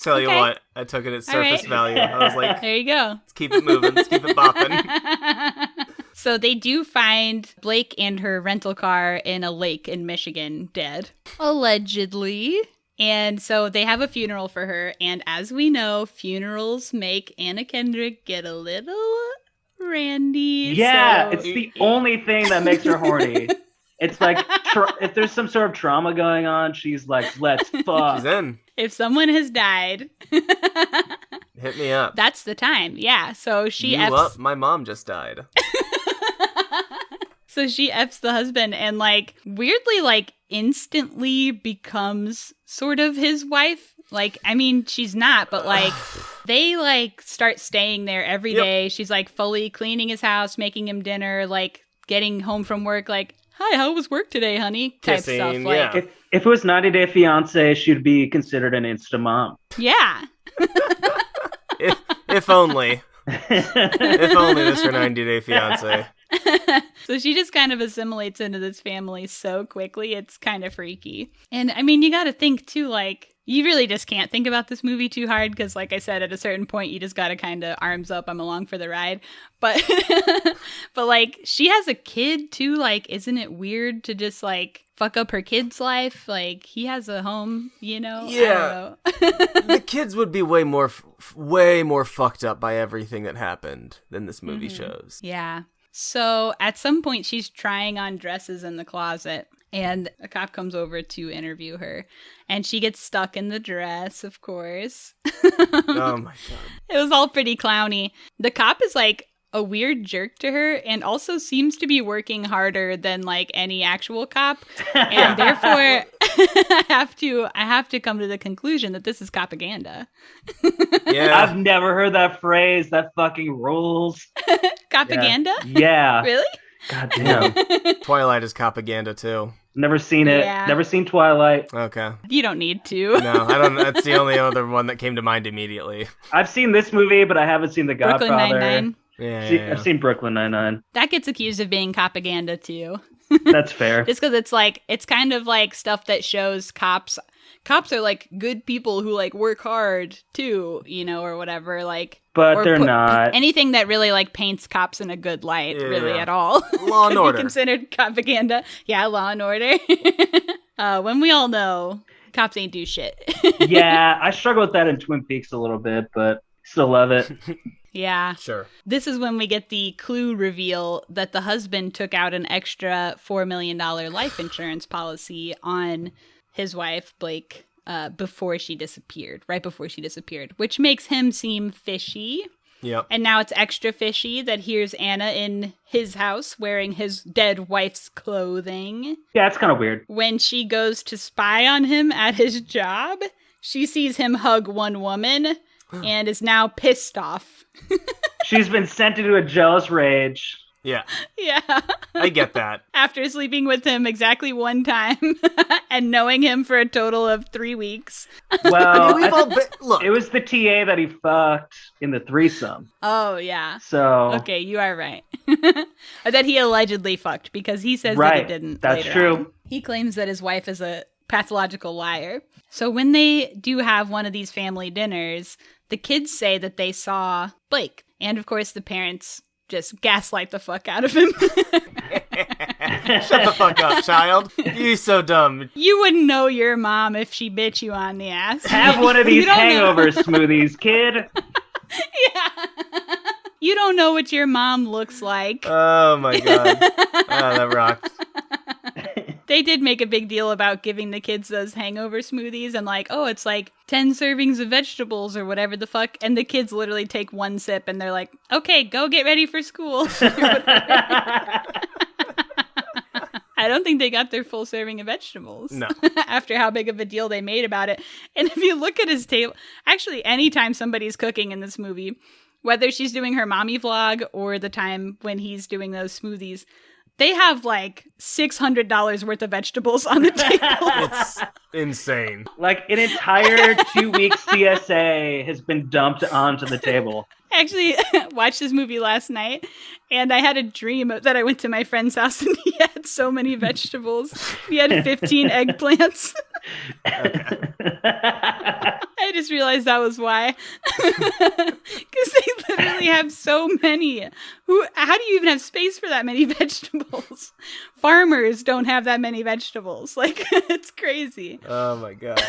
Tell you what, I took it at surface value. I was like, there you go. Let's keep it moving. Let's keep it bopping. So they do find Blake and her rental car in a lake in Michigan dead. Allegedly. And so they have a funeral for her. And as we know, funerals make Anna Kendrick get a little randy. Yeah, so... it's the only thing that makes her horny. It's like, if there's some sort of trauma going on, she's like, let's fuck. She's in. If someone has died. Hit me up. That's the time, yeah. So she F's... My mom just died. So she F's the husband and, like, weirdly, like, instantly becomes sort of his wife. Like, I mean, she's not, but, like, they, like, start staying there every day. She's, like, fully cleaning his house, making him dinner, like, getting home from work, like, hi, how was work today, honey? Kissing, type stuff. Like, if it was 90 Day Fiancé, she'd be considered an Insta mom. Yeah. If only. If only this were 90 Day Fiancé. So she just kind of assimilates into this family so quickly, it's kind of freaky. And I mean, you gotta think too, like, you really just can't think about this movie too hard because, like I said, at a certain point, you just gotta kind of arms up, I'm along for the ride. But, but like, she has a kid too. Like, isn't it weird to just like fuck up her kid's life? Like, he has a home, you know? Yeah. I don't know. The kids would be way more fucked up by everything that happened than this movie shows. Yeah. So at some point, she's trying on dresses in the closet, and a cop comes over to interview her, and she gets stuck in the dress, of course. Oh my God. It was all pretty clowny. The cop is like a weird jerk to her and also seems to be working harder than like any actual cop. And therefore I have to come to the conclusion that this is propaganda. Yeah. I've never heard that phrase. That fucking rules. Propaganda? Yeah. Really? God damn. Twilight is propaganda too. Never seen it. Yeah. Never seen Twilight. Okay. You don't need to. No, I don't. That's the only other one that came to mind immediately. I've seen this movie, but I haven't seen The Brooklyn Godfather. Nine-Nine. Yeah. I've seen Brooklyn Nine-Nine. That gets accused of being propaganda too. That's fair. Just because it's like, it's kind of like stuff that shows cops are like good people who like work hard too, you know, or whatever. Like, But or they're not. anything that really like paints cops in a good light, really Yeah. at all. Law and Could Order. be considered propaganda. Yeah, Law and Order. When we all know cops ain't do shit. Yeah, I struggle with that in Twin Peaks a little bit, but still love it. Yeah. Sure. This is when we get the clue reveal that the husband took out an extra $4 million life insurance policy on his wife, Blake, right before she disappeared, which makes him seem fishy. Yep. And now it's extra fishy that here's Anna in his house wearing his dead wife's clothing. Yeah, it's kind of weird. When she goes to spy on him at his job, she sees him hug one woman and is now pissed off. She's been sent into a jealous rage. Yeah. Yeah. I get that. After sleeping with him exactly one time and knowing him for a total of 3 weeks. Well, we've all been, look. It was the TA that he fucked in the threesome. Oh, yeah. So. Okay, you are right. Or that he allegedly fucked because he says that he didn't. That's later true. on. He claims that his wife is a pathological liar. So when they do have one of these family dinners, the kids say that they saw Blake. And of course, the parents just gaslight the fuck out of him. Shut the fuck up, child. You so dumb. You wouldn't know your mom if she bit you on the ass. Have one of these hangover smoothies, kid. Yeah. You don't know what your mom looks like. Oh my God. Oh, that rocked. They did make a big deal about giving the kids those hangover smoothies and like, oh, it's like 10 servings of vegetables or whatever the fuck. And the kids literally take one sip and they're like, okay, go get ready for school. I don't think they got their full serving of vegetables. No. After how big of a deal they made about it. And if you look at his table, actually, anytime somebody's cooking in this movie, whether she's doing her mommy vlog or the time when he's doing those smoothies, they have like $600 worth of vegetables on the table. It's insane. Like an entire 2-week CSA has been dumped onto the table. I actually watched this movie last night and I had a dream that I went to my friend's house and he had so many vegetables. He had 15 eggplants. I just realized that was why. Because they literally have so many. How do you even have space for that many vegetables? Farmers don't have that many vegetables. Like, it's crazy. Oh my God.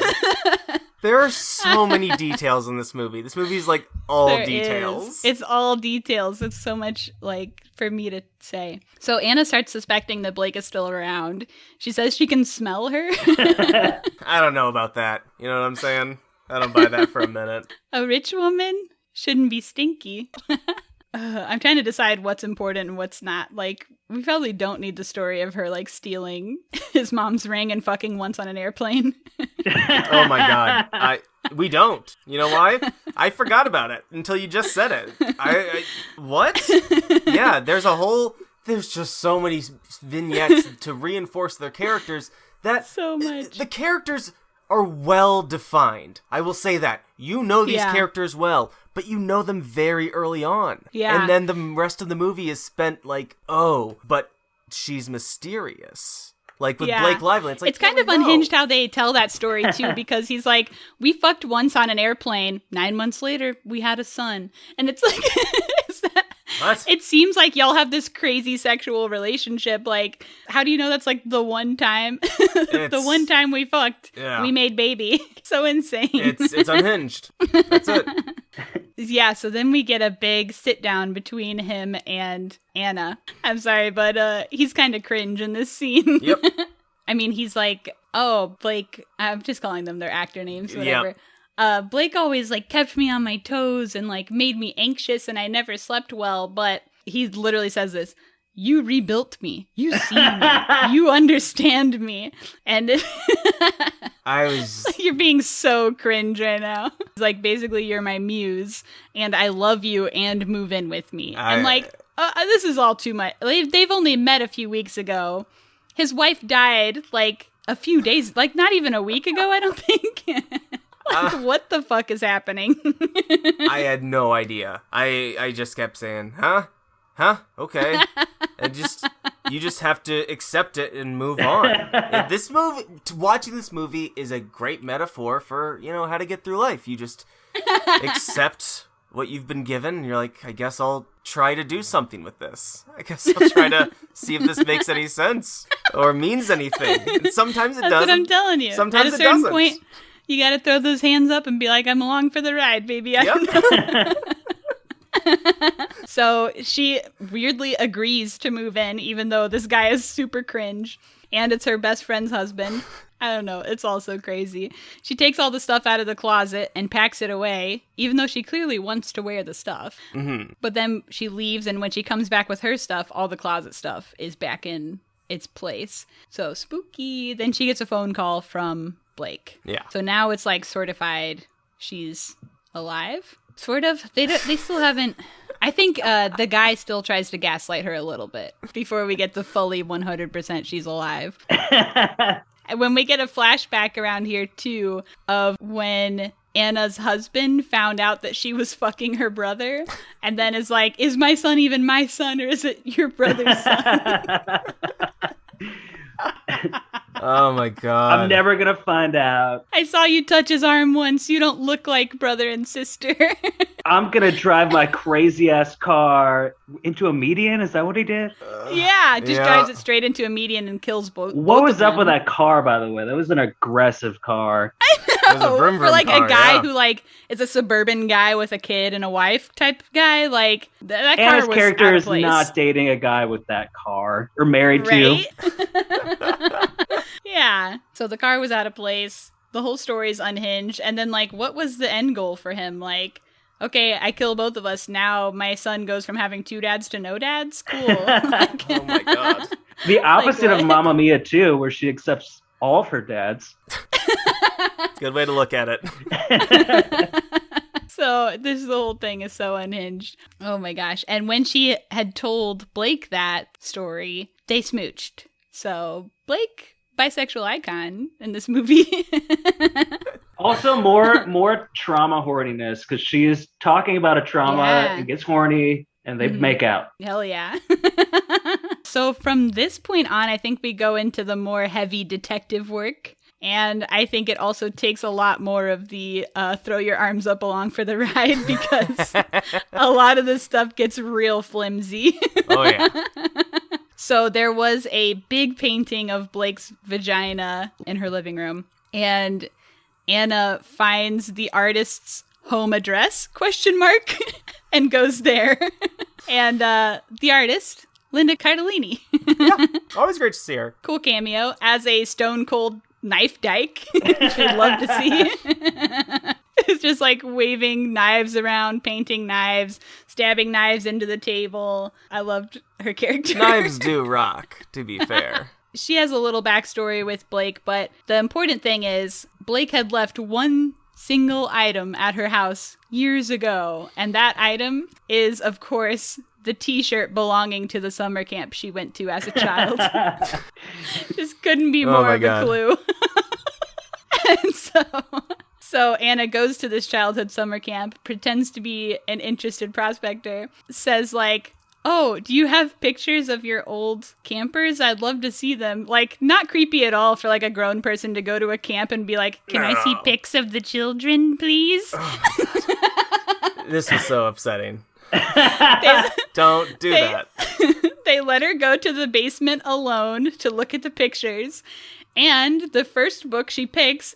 There are so many details in this movie. This movie's like all There details. is. It's all details. It's so much like for me to say. So Anna starts suspecting that Blake is still around. She says she can smell her. I don't know about that. You know what I'm saying? I don't buy that for a minute. A rich woman shouldn't be stinky. I'm trying to decide what's important and what's not. Like, we probably don't need the story of her, like, stealing his mom's ring and fucking once on an airplane. Oh my God. We don't. You know why? I forgot about it until you just said it. What? Yeah, there's just so many vignettes to reinforce their characters that so much. The characters are well defined. I will say that. You know these Yeah. characters well, but you know them very early on. Yeah. And then the rest of the movie is spent like, oh, but she's mysterious. Like with Yeah. Blake Lively, it's like, it's kind of unhinged how they tell that story too, because he's like, we fucked once on an airplane. 9 months later, we had a son. And it's like, What? it seems like y'all have this crazy sexual relationship. Like, how do you know that's like the one time, the one time we fucked, Yeah. we made baby? So insane. It's unhinged. That's it. Yeah, so then we get a big sit down between him and Anna. I'm sorry, but he's kind of cringe in this scene. Yep. I mean, he's like, oh, Blake, I'm just calling them their actor names, whatever. Yep. Blake always like kept me on my toes and like made me anxious and I never slept well, but he literally says this, you rebuilt me. You see me. You understand me. And I was... you're being so cringe right now. It's like, basically, you're my muse, and I love you, and move in with me. And like, this is all too much. They've only met a few weeks ago. His wife died like a few days, like not even a week ago, I don't think. Like, what the fuck is happening? I had no idea. I just kept saying, huh? Okay. And you just have to accept it and move on. And watching this movie is a great metaphor for, how to get through life. You just accept what you've been given, and you're like, I guess I'll try to do something with this. I guess I'll try to see if this makes any sense or means anything. And sometimes it doesn't. That's what I'm telling you. Sometimes At a it certain doesn't. point, you gotta throw those hands up and be like, I'm along for the ride, baby. Yep. So she weirdly agrees to move in, even though this guy is super cringe, and it's her best friend's husband. I don't know. It's all so crazy. She takes all the stuff out of the closet and packs it away, even though she clearly wants to wear the stuff. Mm-hmm. But then she leaves, and when she comes back with her stuff, all the closet stuff is back in its place. So spooky. Then she gets a phone call from Blake. Yeah. So now it's like certified she's alive. Sort of. They still haven't... I think the guy still tries to gaslight her a little bit before we get to fully 100% she's alive. And when we get a flashback around here, too, of when Anna's husband found out that she was fucking her brother, and then is like, is my son even my son, or is it your brother's son? Oh my god. I'm never gonna find out. I saw you touch his arm once. You don't look like brother and sister. I'm gonna drive my crazy ass car into a median. Is that what he did? Yeah, just drives it straight into a median and kills both. What was of up them. with that car, by the way? That was an aggressive car. It was a vroom For vroom like car, a guy yeah. who like is a suburban guy with a kid and a wife type guy, like that car Anna's was character out of is place. not dating a guy with that car or married Right? to. Yeah. So the car was out of place. The whole story is unhinged. And then like, what was the end goal for him? Like, okay, I kill both of us. Now my son goes from having 2 dads to no dads. Cool. Like, Oh my god. The opposite what? of Mamma Mia 2, where she accepts all of her dads. Good way to look at it. So this whole thing is so unhinged. Oh my gosh. And when she had told Blake that story, they smooched. So Blake, bisexual icon in this movie. Also, more trauma horniness, because she is talking about a trauma and gets horny, and they make out. Hell yeah. So from this point on, I think we go into the more heavy detective work. And I think it also takes a lot more of the throw your arms up along for the ride, because a lot of this stuff gets real flimsy. Oh yeah. So there was a big painting of Blake's vagina in her living room, and Anna finds the artist's home address, ? And goes there. And the artist, Linda Cardellini. Yeah. Always great to see her. Cool cameo as a stone cold knife dyke, which we'd love to see. It's just like waving knives around, painting knives, stabbing knives into the table. I loved her character. Knives do rock, to be fair. She has a little backstory with Blake, but the important thing is Blake had left one single item at her house years ago, and that item is, of course, the t-shirt belonging to the summer camp she went to as a child. Just couldn't be more my of God. a clue. And So Anna goes to this childhood summer camp, pretends to be an interested prospector, says like, oh, do you have pictures of your old campers? I'd love to see them. Like, not creepy at all for like a grown person to go to a camp and be like, can I see pics of the children, please? This was so upsetting. Don't do that. They let her go to the basement alone to look at the pictures. And the first book she picks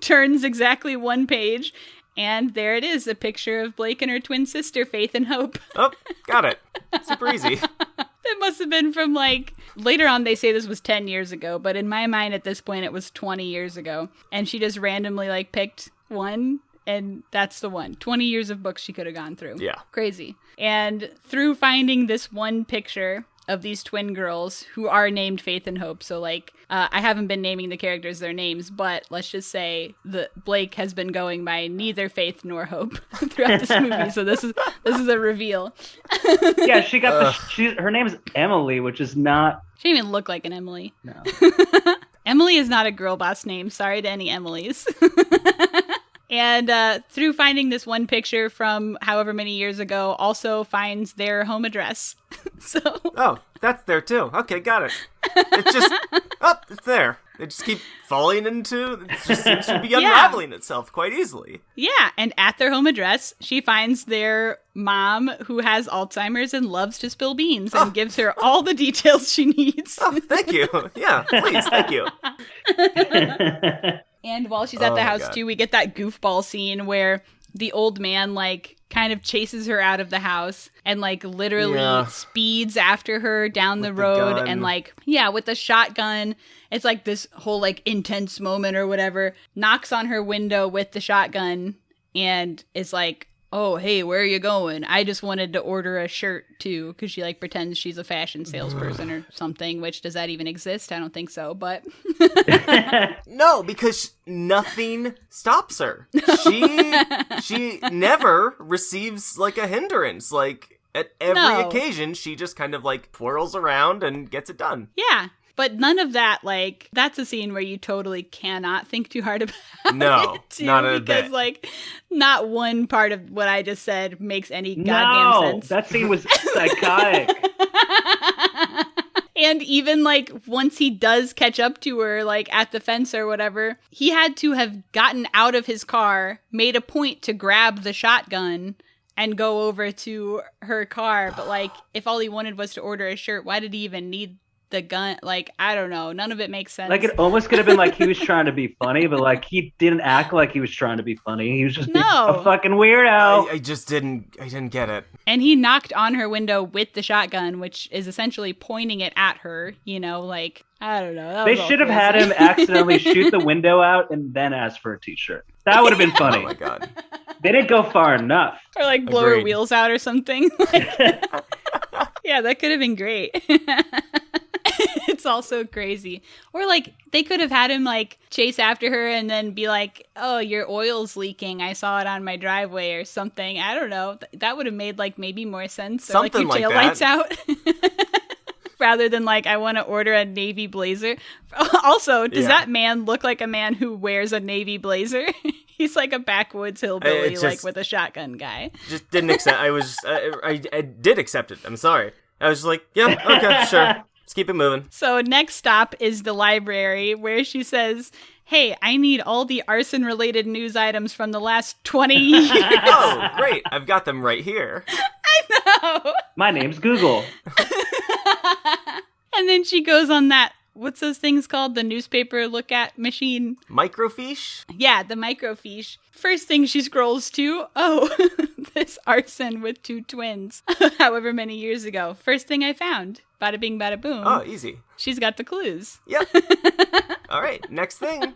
turns exactly one page. And there it is, a picture of Blake and her twin sister, Faith and Hope. Oh, got it. Super easy. It must have been from like, later on they say this was 10 years ago, but in my mind at this point it was 20 years ago. And she just randomly like picked one, and that's the one. 20 years of books she could have gone through. Yeah. Crazy. And through finding this one picture of these twin girls who are named Faith and Hope. So like, I haven't been naming the characters their names, but let's just say that Blake has been going by neither Faith nor Hope throughout this movie. So this is a reveal. Yeah, she got her name is Emily, which is not. She didn't even look like an Emily. No. Emily is not a girl boss name. Sorry to any Emilys. And through finding this one picture from however many years ago, also finds their home address. So. Oh, that's there too. Okay, got it. It's just, it's there. They just keep falling into, it just seems to be unraveling itself quite easily. Yeah, and at their home address, she finds their mom who has Alzheimer's and loves to spill beans and gives her all the details she needs. Oh, thank you. Yeah, please, thank you. And while she's at the house, too, we get that goofball scene where the old man, like, kind of chases her out of the house and, like, literally speeds after her down the road and, like, with the shotgun. It's, like, this whole, like, intense moment or whatever. Knocks on her window with the shotgun and is like, oh, hey, where are you going? I just wanted to order a shirt, too, because she, like, pretends she's a fashion salesperson or something, which, does that even exist? I don't think so, but... No, because nothing stops her. She never receives, like, a hindrance. Like, at every occasion, she just kind of, like, twirls around and gets it done. Yeah. But none of that, like, that's a scene where you totally cannot think too hard about it, too, not a because, bit. like, not one part of what I just said makes any goddamn sense. That scene was psychotic. And even, like, once he does catch up to her, like, at the fence or whatever, he had to have gotten out of his car, made a point to grab the shotgun, and go over to her car. But, like, if all he wanted was to order a shirt, why did he even need the gun? Like, I don't know. None of it makes sense. Like, it almost could have been like he was trying to be funny, but like he didn't act like he was trying to be funny. He was just being a fucking weirdo. I just didn't get it. And he knocked on her window with the shotgun, which is essentially pointing it at her, you know, like, I don't know. They should have had him accidentally shoot the window out and then ask for a t-shirt. That would have been funny. Oh my God. They didn't go far enough. Or like blow her wheels out or something. Yeah, that could have been great. It's all so crazy. Or like they could have had him like chase after her and then be like, oh, your oil's leaking. I saw it on my driveway or something. I don't know. That would have made like maybe more sense. Something or like your like taillights out. Rather than like, I want to order a navy blazer. Also, does that man look like a man who wears a navy blazer? He's like a backwoods hillbilly, like with a shotgun guy. Just didn't accept. I did accept it. I'm sorry. I was like, yeah, okay, sure. Let's keep it moving. So next stop is the library, where she says, hey, I need all the arson-related news items from the last 20 years. Oh, great. I've got them right here. I know. My name's Google. And then she goes on that, what's those things called? The newspaper look-at machine? Microfiche? Yeah, the microfiche. First thing she scrolls to, this arson with two twins, however many years ago. First thing I found. Bada bing, bada boom. Oh, easy. She's got the clues. Yep. All right, next thing.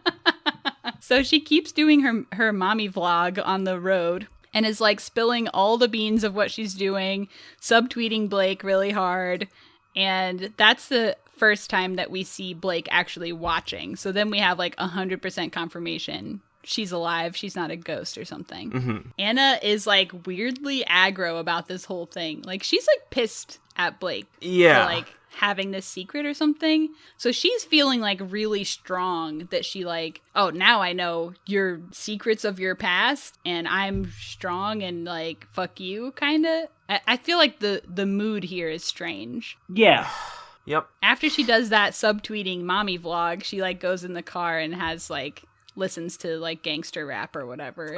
So she keeps doing her mommy vlog on the road and is like spilling all the beans of what she's doing, subtweeting Blake really hard. And that's the first time that we see Blake actually watching. So then we have like 100% confirmation she's alive. She's not a ghost or something. Mm-hmm. Anna is like weirdly aggro about this whole thing. Like she's like pissed at Blake. Yeah. For, like having this secret or something. So she's feeling like really strong that she like, oh, now I know your secrets of your past and I'm strong and like, fuck you, kind of. I feel like the mood here is strange. Yeah. Yep. After she does that subtweeting mommy vlog, she like goes in the car and has like listens to like gangster rap or whatever.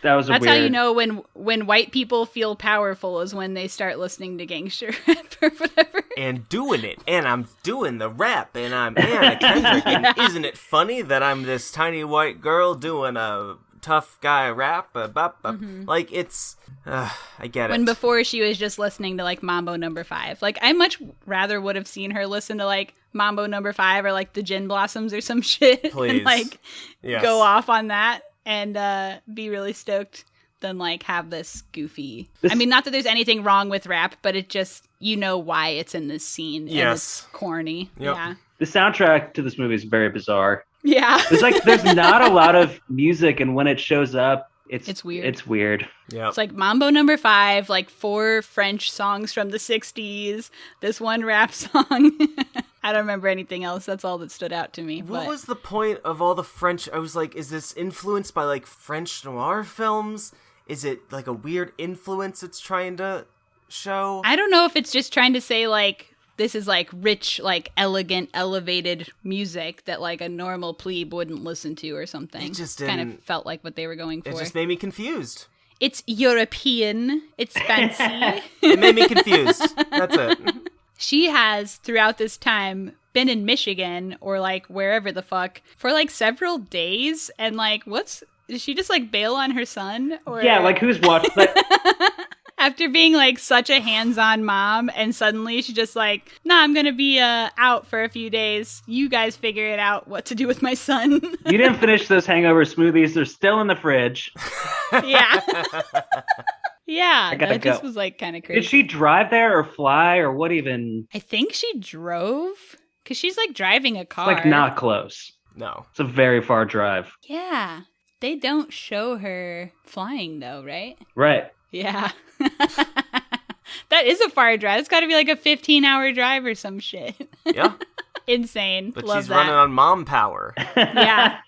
That's weird. how you know when white people feel powerful is when they start listening to gangster rap or whatever. And doing it. And I'm doing the rap. And I'm Anna Kendrick. And isn't it funny that I'm this tiny white girl doing a tough guy rap? Like, it's... I get it. When before she was just listening to like Mambo No. 5. Like, I much rather would have seen her listen to like Mambo No. 5 or like the Gin Blossoms or some shit. Please. And like Yes. go off on that and be really stoked than like have this goofy... I mean, not that there's anything wrong with rap, but it just, you know why it's in this scene. Yes. And it's corny. Yep. Yeah. The soundtrack to this movie is very bizarre. Yeah. There's not a lot of music, and when it shows up, it's weird. It's weird. Yeah. It's like Mambo No. 5, like 4 French songs from the 60s, this one rap song. I don't remember anything else. That's all that stood out to me. What was the point of all the French? I was like, is this influenced by like French noir films? Is it like a weird influence it's trying to show? I don't know if it's just trying to say like, this is like rich, like elegant, elevated music that like a normal plebe wouldn't listen to or something. It just kind didn't... of felt like what they were going for. It just made me confused. It's European. It's fancy. It made me confused. That's it. She has, throughout this time, been in Michigan or like wherever the fuck for like several days. And like, did she just like bail on her son? Or Yeah, like who's watched that? after being like such a hands-on mom, and suddenly she's just like, nah, I'm gonna be out for a few days. You guys figure it out what to do with my son. You didn't finish those hangover smoothies. They're still in the fridge. Yeah. Yeah, I gotta that just go. was like kind of crazy. Did she drive there or fly or what even? I think she drove, because she's like driving a car. It's like not close. No. It's a very far drive. Yeah. They don't show her flying though, right? Right. Yeah. That is a far drive. It's got to be like a 15-hour drive or some shit. Yeah. Insane. But Love she's that. running on mom power. Yeah.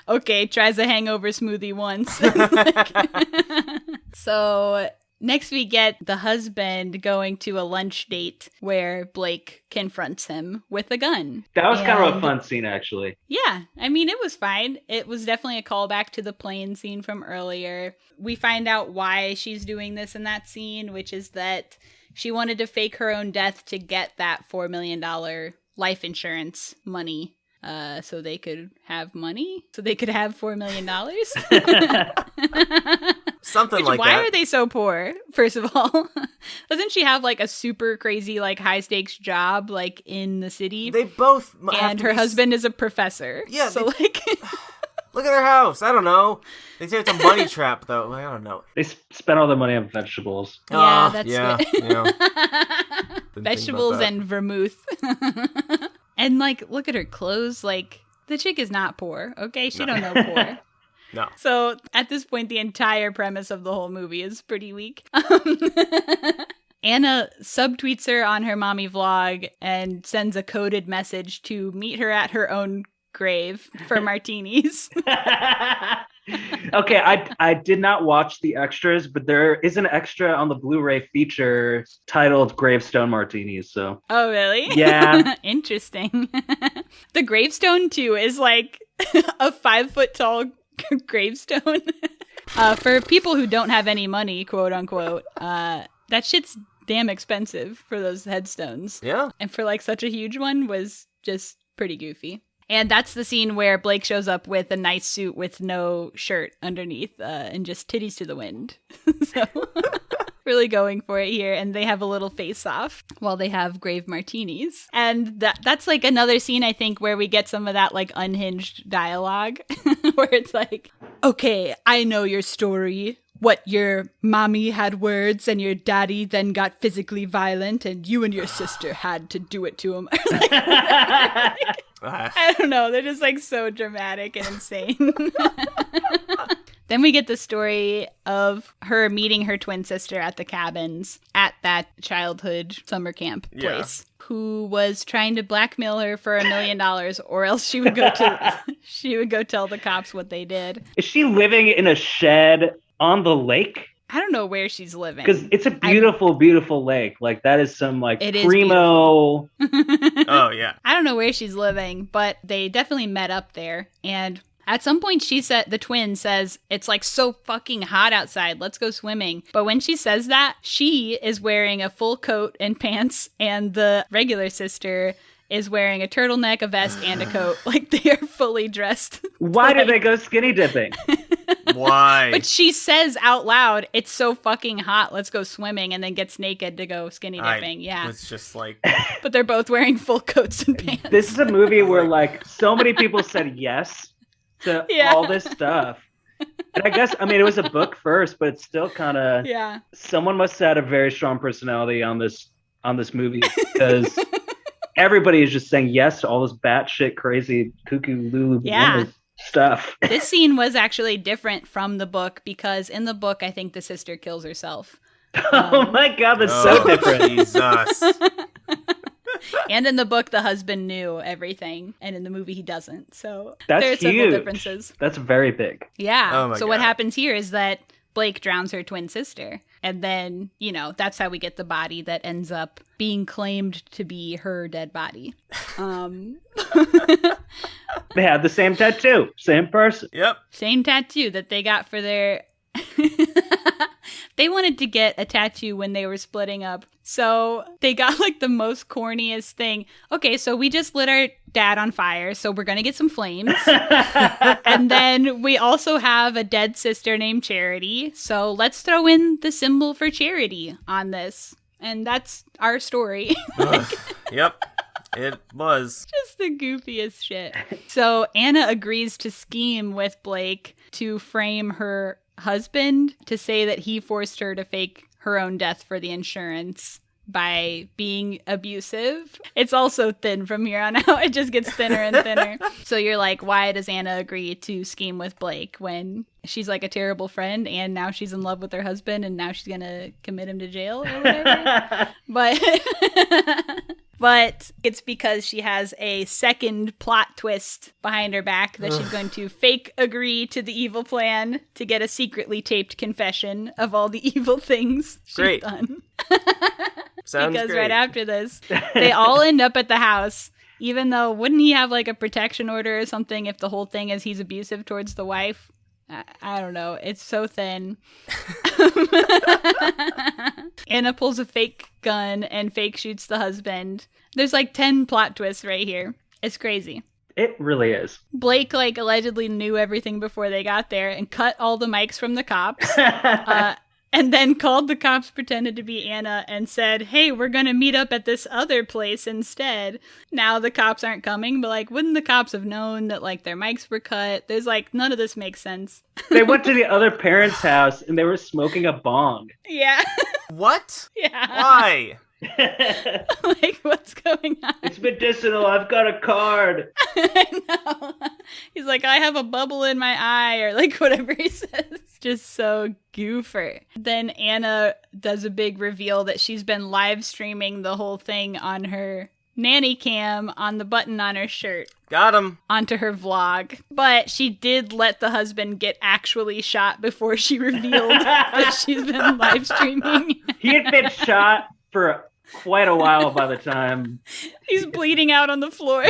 Okay, tries a hangover smoothie once. So next we get the husband going to a lunch date where Blake confronts him with a gun. That was kind of a fun scene, actually. Yeah, I mean, it was fine. It was definitely a callback to the plane scene from earlier. We find out why she's doing this in that scene, which is that she wanted to fake her own death to get that $4 million life insurance money. So they could have money? So they could have $4 million? Something like why that. Why are they so poor, first of all? Doesn't she have like a super crazy, like high stakes job, like in the city? They both and her husband is a professor. Yeah. So like... Look at their house. I don't know. They say it's a money trap, though. I don't know. They spent all their money on vegetables. Yeah, that's yeah. Vegetables and vermouth. And like, look at her clothes. Like, the chick is not poor. Okay, she don't know poor. No. So at this point, the entire premise of the whole movie is pretty weak. Anna subtweets her on her mommy vlog and sends a coded message to meet her at her own grave for martinis. Okay, I did not watch the extras, but there is an extra on the Blu-ray feature titled Gravestone Martinis, so. Oh, really? Yeah. Interesting. The gravestone, too, is like a 5-foot tall gravestone. For people who don't have any money, quote unquote, that shit's damn expensive for those headstones. Yeah. And for like such a huge one was just pretty goofy. And that's the scene where Blake shows up with a nice suit with no shirt underneath and just titties to the wind. So really going for it here. And they have a little face-off while they have grave martinis. And that's like another scene, I think, where we get some of that like unhinged dialogue where it's like, okay, I know your story. What, your mommy had words and your daddy then got physically violent and you and your sister had to do it to him. I don't know. They're just like so dramatic and insane. Then we get the story of her meeting her twin sister at the cabins at that childhood summer camp place, who was trying to blackmail her for $1 million, or else she would go tell the cops what they did. Is she living in a shed on the lake? I don't know where she's living. Because it's a beautiful, beautiful lake. Like, that is some, like, it primo... Oh, yeah. I don't know where she's living, but they definitely met up there. And at some point, the twin says, it's, like, so fucking hot outside. Let's go swimming. But when she says that, she is wearing a full coat and pants, and the regular sister is wearing a turtleneck, a vest, and a coat. Like, they are fully dressed. Why did they go skinny dipping? Why? But she says out loud, it's so fucking hot, let's go swimming, and then gets naked to go skinny dipping. It's just like... But they're both wearing full coats and pants. This is a movie where, like, so many people said yes to all this stuff. And I guess, I mean, it was a book first, but it's still kind of... Yeah. Someone must have had a very strong personality on this movie, because everybody is just saying yes to all this batshit crazy cuckoo Lulu stuff. This scene was actually different from the book, because in the book, I think the sister kills herself. Oh my god, that's so different. Jesus. And in the book, the husband knew everything, and in the movie, he doesn't. So that's there's huge. several differences. That's very big. Yeah. Oh my so God. what happens here is that Blake drowns her twin sister. And then, that's how we get the body that ends up being claimed to be her dead body. They had the same tattoo. Same person. Yep. Same tattoo that they got for their... They wanted to get a tattoo when they were splitting up. So they got like the most corniest thing. Okay, so we just lit our dad on fire, so we're going to get some flames. And then we also have a dead sister named Charity. So let's throw in the symbol for charity on this. And that's our story. Yep. It was. Just the goofiest shit. So Anna agrees to scheme with Blake to frame her husband to say that he forced her to fake her own death for the insurance by being abusive. It's also thin from here on out. It just gets thinner and thinner. So you're like, why does Anna agree to scheme with Blake when she's like a terrible friend and now she's in love with her husband and now she's gonna commit him to jail or whatever? But it's because she has a second plot twist behind her back that she's going to fake agree to the evil plan to get a secretly taped confession of all the evil things she's done. Sounds because great. right after this, they all end up at the house, even though wouldn't he have like a protection order or something if the whole thing is he's abusive towards the wife? I don't know. It's so thin. Anna pulls a fake gun and fake shoots the husband. There's like 10 plot twists right here. It's crazy. It really is. Blake like allegedly knew everything before they got there and cut all the mics from the cops. And then called the cops, pretended to be Anna, and said, hey, we're going to meet up at this other place instead. Now the cops aren't coming, but, like, wouldn't the cops have known that, like, their mics were cut? There's, like, none of this makes sense. They went to the other parents' house, and they were smoking a bong. Yeah. What? Yeah. Why? Like, what's going on? It's medicinal. I've got a card. I know. He's like, I have a bubble in my eye, or like whatever he says. Just so goofer. Then Anna does a big reveal that she's been live streaming the whole thing on her nanny cam on the button on her shirt. Got him. Onto her vlog. But she did let the husband get actually shot before she revealed that she's been live streaming. He had been shot for quite a while by the time. He's bleeding out on the floor.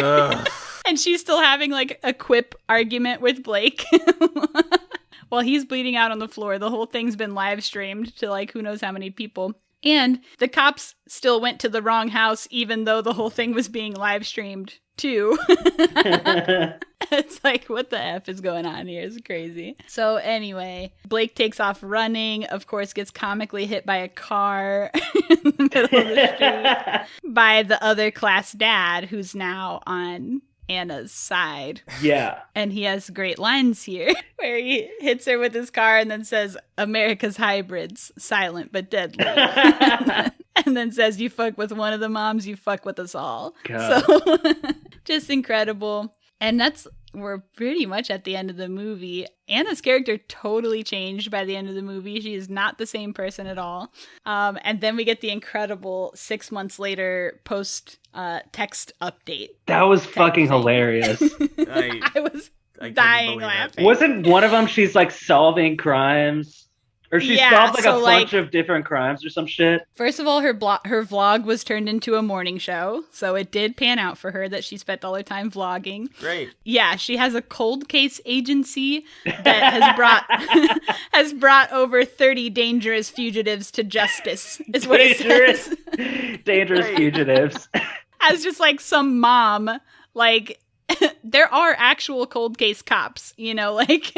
And she's still having like a quip argument with Blake. While he's bleeding out on the floor, the whole thing's been live streamed to like who knows how many people. And the cops still went to the wrong house, even though the whole thing was being live streamed too. It's like, what the F is going on here? It's crazy. So anyway, Blake takes off running, of course gets comically hit by a car in the middle of the street by the other class dad, who's now on Anna's side. Yeah. And he has great lines here where he hits her with his car and then says, America's hybrids, silent but deadly. And then says, you fuck with one of the moms, you fuck with us all. God. So just incredible. And that's we're pretty much at the end of the movie. Anna's character totally changed by the end of the movie. She is not the same person at all. And then we get the incredible 6 months later post text update. That was fucking hilarious. I was dying laughing. Wasn't one of them she's like solving crimes? Or she solved like a bunch of different crimes or some shit. First of all, her vlog was turned into a morning show. So it did pan out for her that she spent all her time vlogging. Great. Yeah, she has a cold case agency that has brought over 30 dangerous fugitives to justice, is what it says. Dangerous fugitives. As just like some mom, like, there are actual cold case cops, you know, like...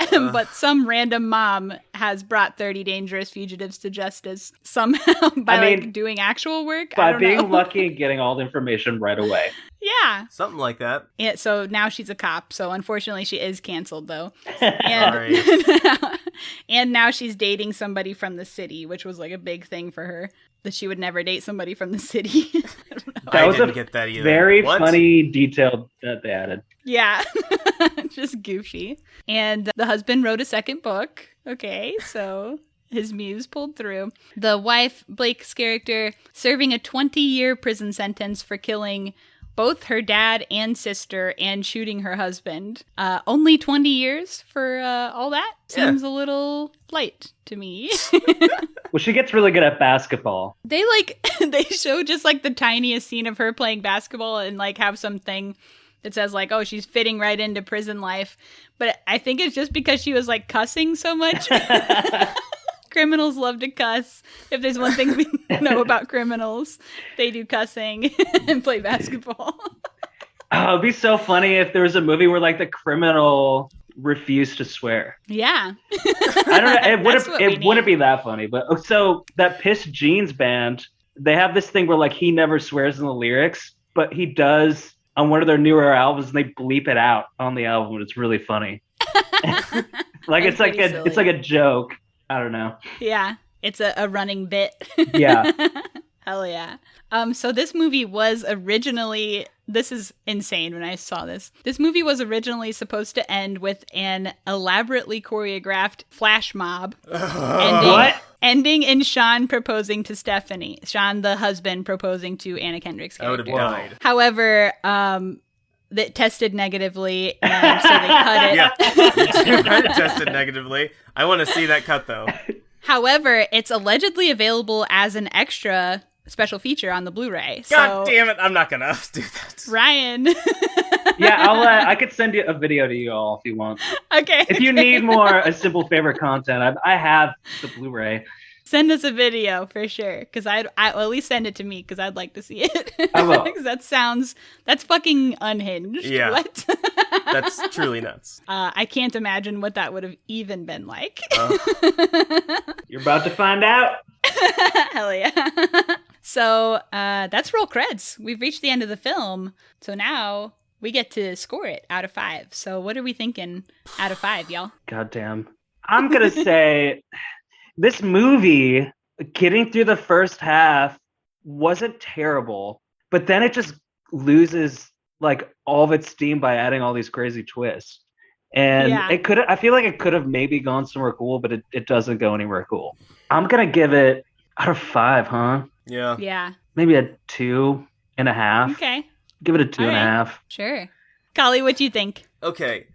But some random mom has brought 30 dangerous fugitives to justice somehow by doing actual work. By being lucky and getting all the information right away. Yeah. Something like that. Yeah, so now she's a cop. So unfortunately she is canceled though. Sorry. And now she's dating somebody from the city, which was like a big thing for her. That she would never date somebody from the city. I didn't get that either. Very funny detail that they added. Yeah. Just goofy. And the husband wrote a second book. Okay, so his muse pulled through. The wife, Blake's character, serving a 20-year prison sentence for killing both her dad and sister and shooting her husband. Only 20 years for all that? Seems a little light to me. Well, she gets really good at basketball. They show just like the tiniest scene of her playing basketball and like have something that says like, oh, she's fitting right into prison life. But I think it's just because she was like cussing so much. Criminals love to cuss. If there's one thing we know about criminals, they do cussing and play basketball. Oh, it'd be so funny if there was a movie where like the criminal refused to swear. Yeah. I don't know. It wouldn't be that funny. But so that Piss Jeans band, they have this thing where like he never swears in the lyrics, but he does on one of their newer albums, and they bleep it out on the album. It's really funny. Like it's like a joke. I don't know. Yeah, it's a running bit. Yeah. Hell yeah. So this movie was originally, this is insane when I saw this. This movie was originally supposed to end with an elaborately choreographed flash mob. Ending in Sean proposing to Stephanie. Sean, the husband, proposing to Anna Kendrick's character. I would have died. However, that tested negatively, and so they cut it. Yeah, it tested negatively. I want to see that cut, though. However, it's allegedly available as an extra special feature on the Blu-ray. God damn it, I'm not gonna do that. Ryan. Yeah, I could send you a video to you all if you want. Okay. If you need more A Simple Favor content, I have the Blu-ray. Send us a video for sure, because I'll at least send it to me because I'd like to see it. I will. That's fucking unhinged. Yeah. What? That's truly nuts. I can't imagine what that would have even been like. You're about to find out. Hell yeah. So that's roll creds. We've reached the end of the film. So now we get to score it out of 5. So what are we thinking out of 5, y'all? Goddamn. I'm going to say this movie, getting through the first half, wasn't terrible. But then it just loses like all of its steam by adding all these crazy twists. And I feel like it could have maybe gone somewhere cool, but it doesn't go anywhere cool. I'm going to give it out of 5, huh? Yeah. Yeah. Maybe a 2.5. Okay. Give it a 2.5. Sure. Kali, what do you think? Okay.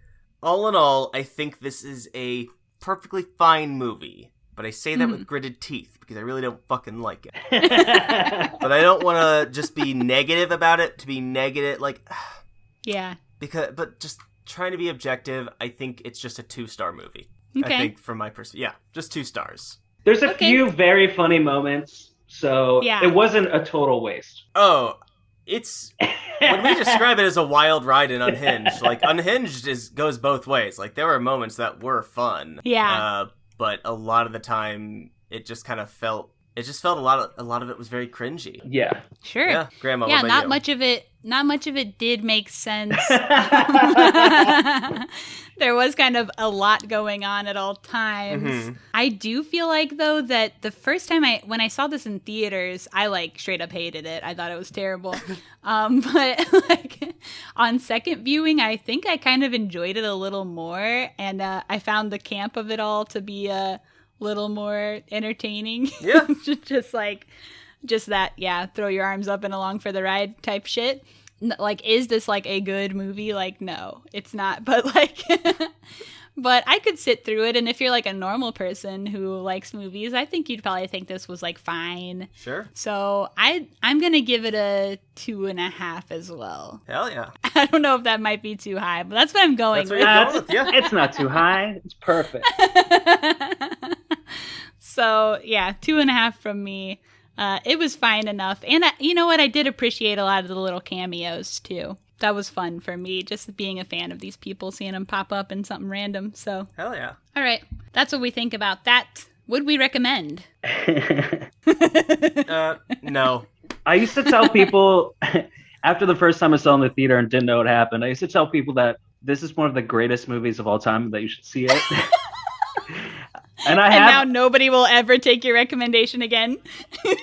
All in all, I think this is a perfectly fine movie. But I say that with gritted teeth because I really don't fucking like it. But I don't want to just be negative about it to be negative. Like, yeah. But just trying to be objective, I think it's just a 2-star movie. Okay. I think from my perspective. Yeah, just 2 stars. There's a few very funny moments, so it wasn't a total waste. Oh, it's... when we describe it as a wild ride in Unhinged, like, Unhinged goes both ways. Like, there were moments that were fun. Yeah. But a lot of the time, it just kind of felt... it just felt a lot of it was very cringy. Yeah. Sure. Yeah, Grandma. Yeah, what about not you? much of it did make sense. There was kind of a lot going on at all times. Mm-hmm. I do feel like, though, that the first time when I saw this in theaters, I like straight up hated it. I thought it was terrible. But like on second viewing, I think I kind of enjoyed it a little more, and I found the camp of it all to be a little more entertaining. Yeah. just that, yeah, throw your arms up and along for the ride type shit. Like, is this like a good movie? Like, no, it's not. But like, but I could sit through it. And if you're like a normal person who likes movies, I think you'd probably think this was like fine. Sure. So I'm going to give it a 2.5 as well. Hell yeah. I don't know if that might be too high, but that's what I'm going That's with. what you're going with, yeah. It's not too high. It's perfect. So yeah, 2.5 from me. It was fine enough. And you know what? I did appreciate a lot of the little cameos, too. That was fun for me, just being a fan of these people, seeing them pop up in something random. So, Hell yeah. All right. That's what we think about that. Would we recommend? No. I used to tell people, after the first time I saw it in the theater and didn't know what happened, I used to tell people that this is one of the greatest movies of all time, that you should see it. And now nobody will ever take your recommendation again.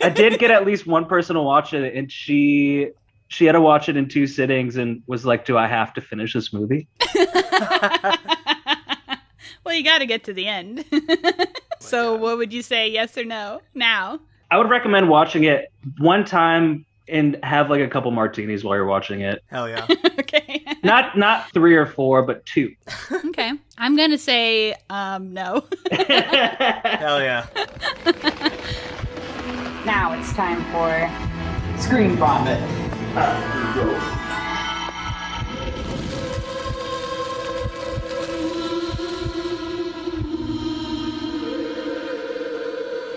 I did get at least one person to watch it, and she had to watch it in 2 sittings and was like, do I have to finish this movie? Well, you got to get to the end. So what would you say, yes or no, now? I would recommend watching it one time and have like a couple martinis while you're watching it. Hell yeah. Okay. Not 3 or 4, but 2. Okay. I'm going to say no. Hell yeah. Now it's time for Screen Vomit.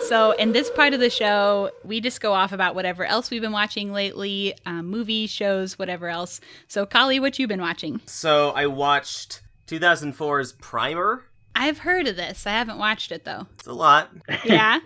So in this part of the show, we just go off about whatever else we've been watching lately, movies, shows, whatever else. So, Kali, what you been watching? So I watched 2004's Primer. I've heard of this. I haven't watched it, though. It's a lot. Yeah?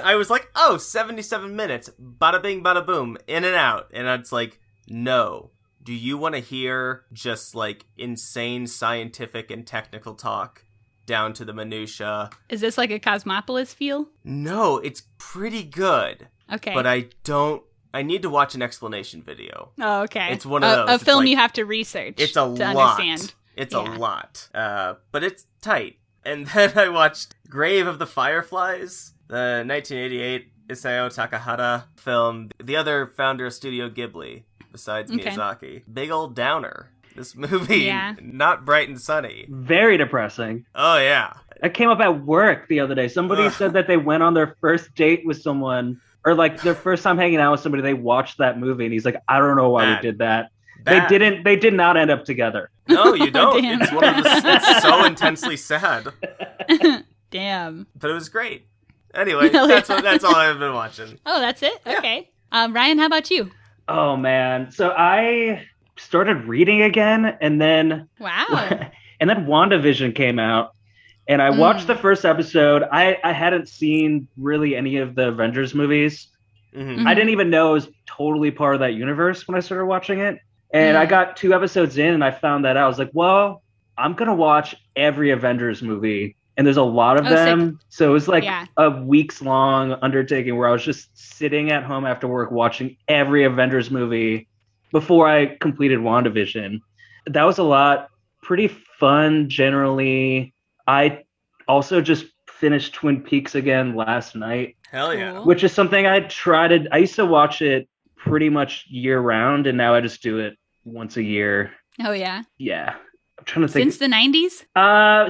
I was like, 77 minutes. Bada bing, bada boom. In and out. And it's like, no. Do you want to hear just like insane scientific and technical talk down to the minutia? Is this like a Cosmopolis feel? No, it's pretty good. Okay. But I need to watch an explanation video. Oh, okay. It's one of those. A It's film like, you have to research. It's a to lot. Understand. It's a lot. But it's tight. And then I watched Grave of the Fireflies, the 1988 Isao Takahata film, the other founder of Studio Ghibli, besides Miyazaki. Big old downer. This movie, not bright and sunny. Very depressing. Oh, yeah. It came up at work the other day. Somebody said that they went on their first date with someone, or like their first time hanging out with somebody, they watched that movie, and he's like, I don't know why we did that. Bad. They did not end up together. No, you don't. It's one of the, it's so intensely sad. Damn. But it was great. Anyway, that's all I've been watching. Oh, that's it? Yeah. Okay. Ryan, how about you? Oh, man. So I started reading again, and then WandaVision came out, and I watched the first episode. I hadn't seen really any of the Avengers movies. Mm-hmm. I didn't even know it was totally part of that universe when I started watching it. And I got 2 episodes in, and I found that out. I was like, well, I'm going to watch every Avengers movie. And there's a lot of them. Sick. So it was like a weeks-long undertaking where I was just sitting at home after work watching every Avengers movie before I completed WandaVision. That was a lot. Pretty fun, generally. I also just finished Twin Peaks again last night. Hell yeah. Which is something I used to watch it pretty much year-round, and now I just do it once a year. Oh, yeah? Yeah. I'm trying to think. Since the 90s?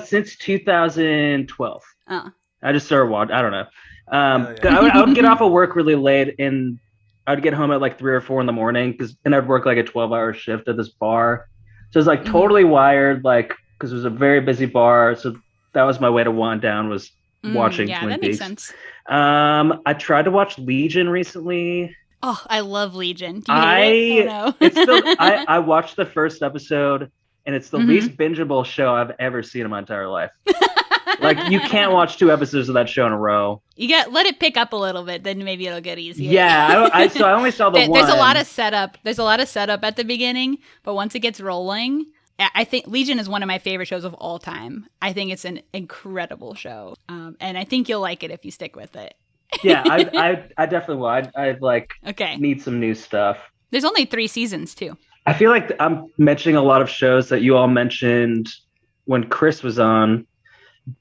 Since 2012. Oh. I just started watching. I don't know. I would get off of work really late, and I'd get home at like 3 or 4 in the morning, and I'd work like a 12-hour shift at this bar. So I was like totally wired, like, because it was a very busy bar. So that was my way to wind down, was watching Twin Peaks. Yeah, that makes sense. I tried to watch Legion recently. Oh, I love Legion. Do you hate it? Oh, no. I watched the first episode, and it's the least bingeable show I've ever seen in my entire life. Like, you can't watch 2 episodes of that show in a row. Let it pick up a little bit, then maybe it'll get easier. Yeah, I only saw the one. There's a lot of setup. There's a lot of setup at the beginning, but once it gets rolling, I think Legion is one of my favorite shows of all time. I think it's an incredible show, and I think you'll like it if you stick with it. Yeah, I definitely will. I like need some new stuff. There's only 3 seasons too. I feel like I'm mentioning a lot of shows that you all mentioned when Chris was on,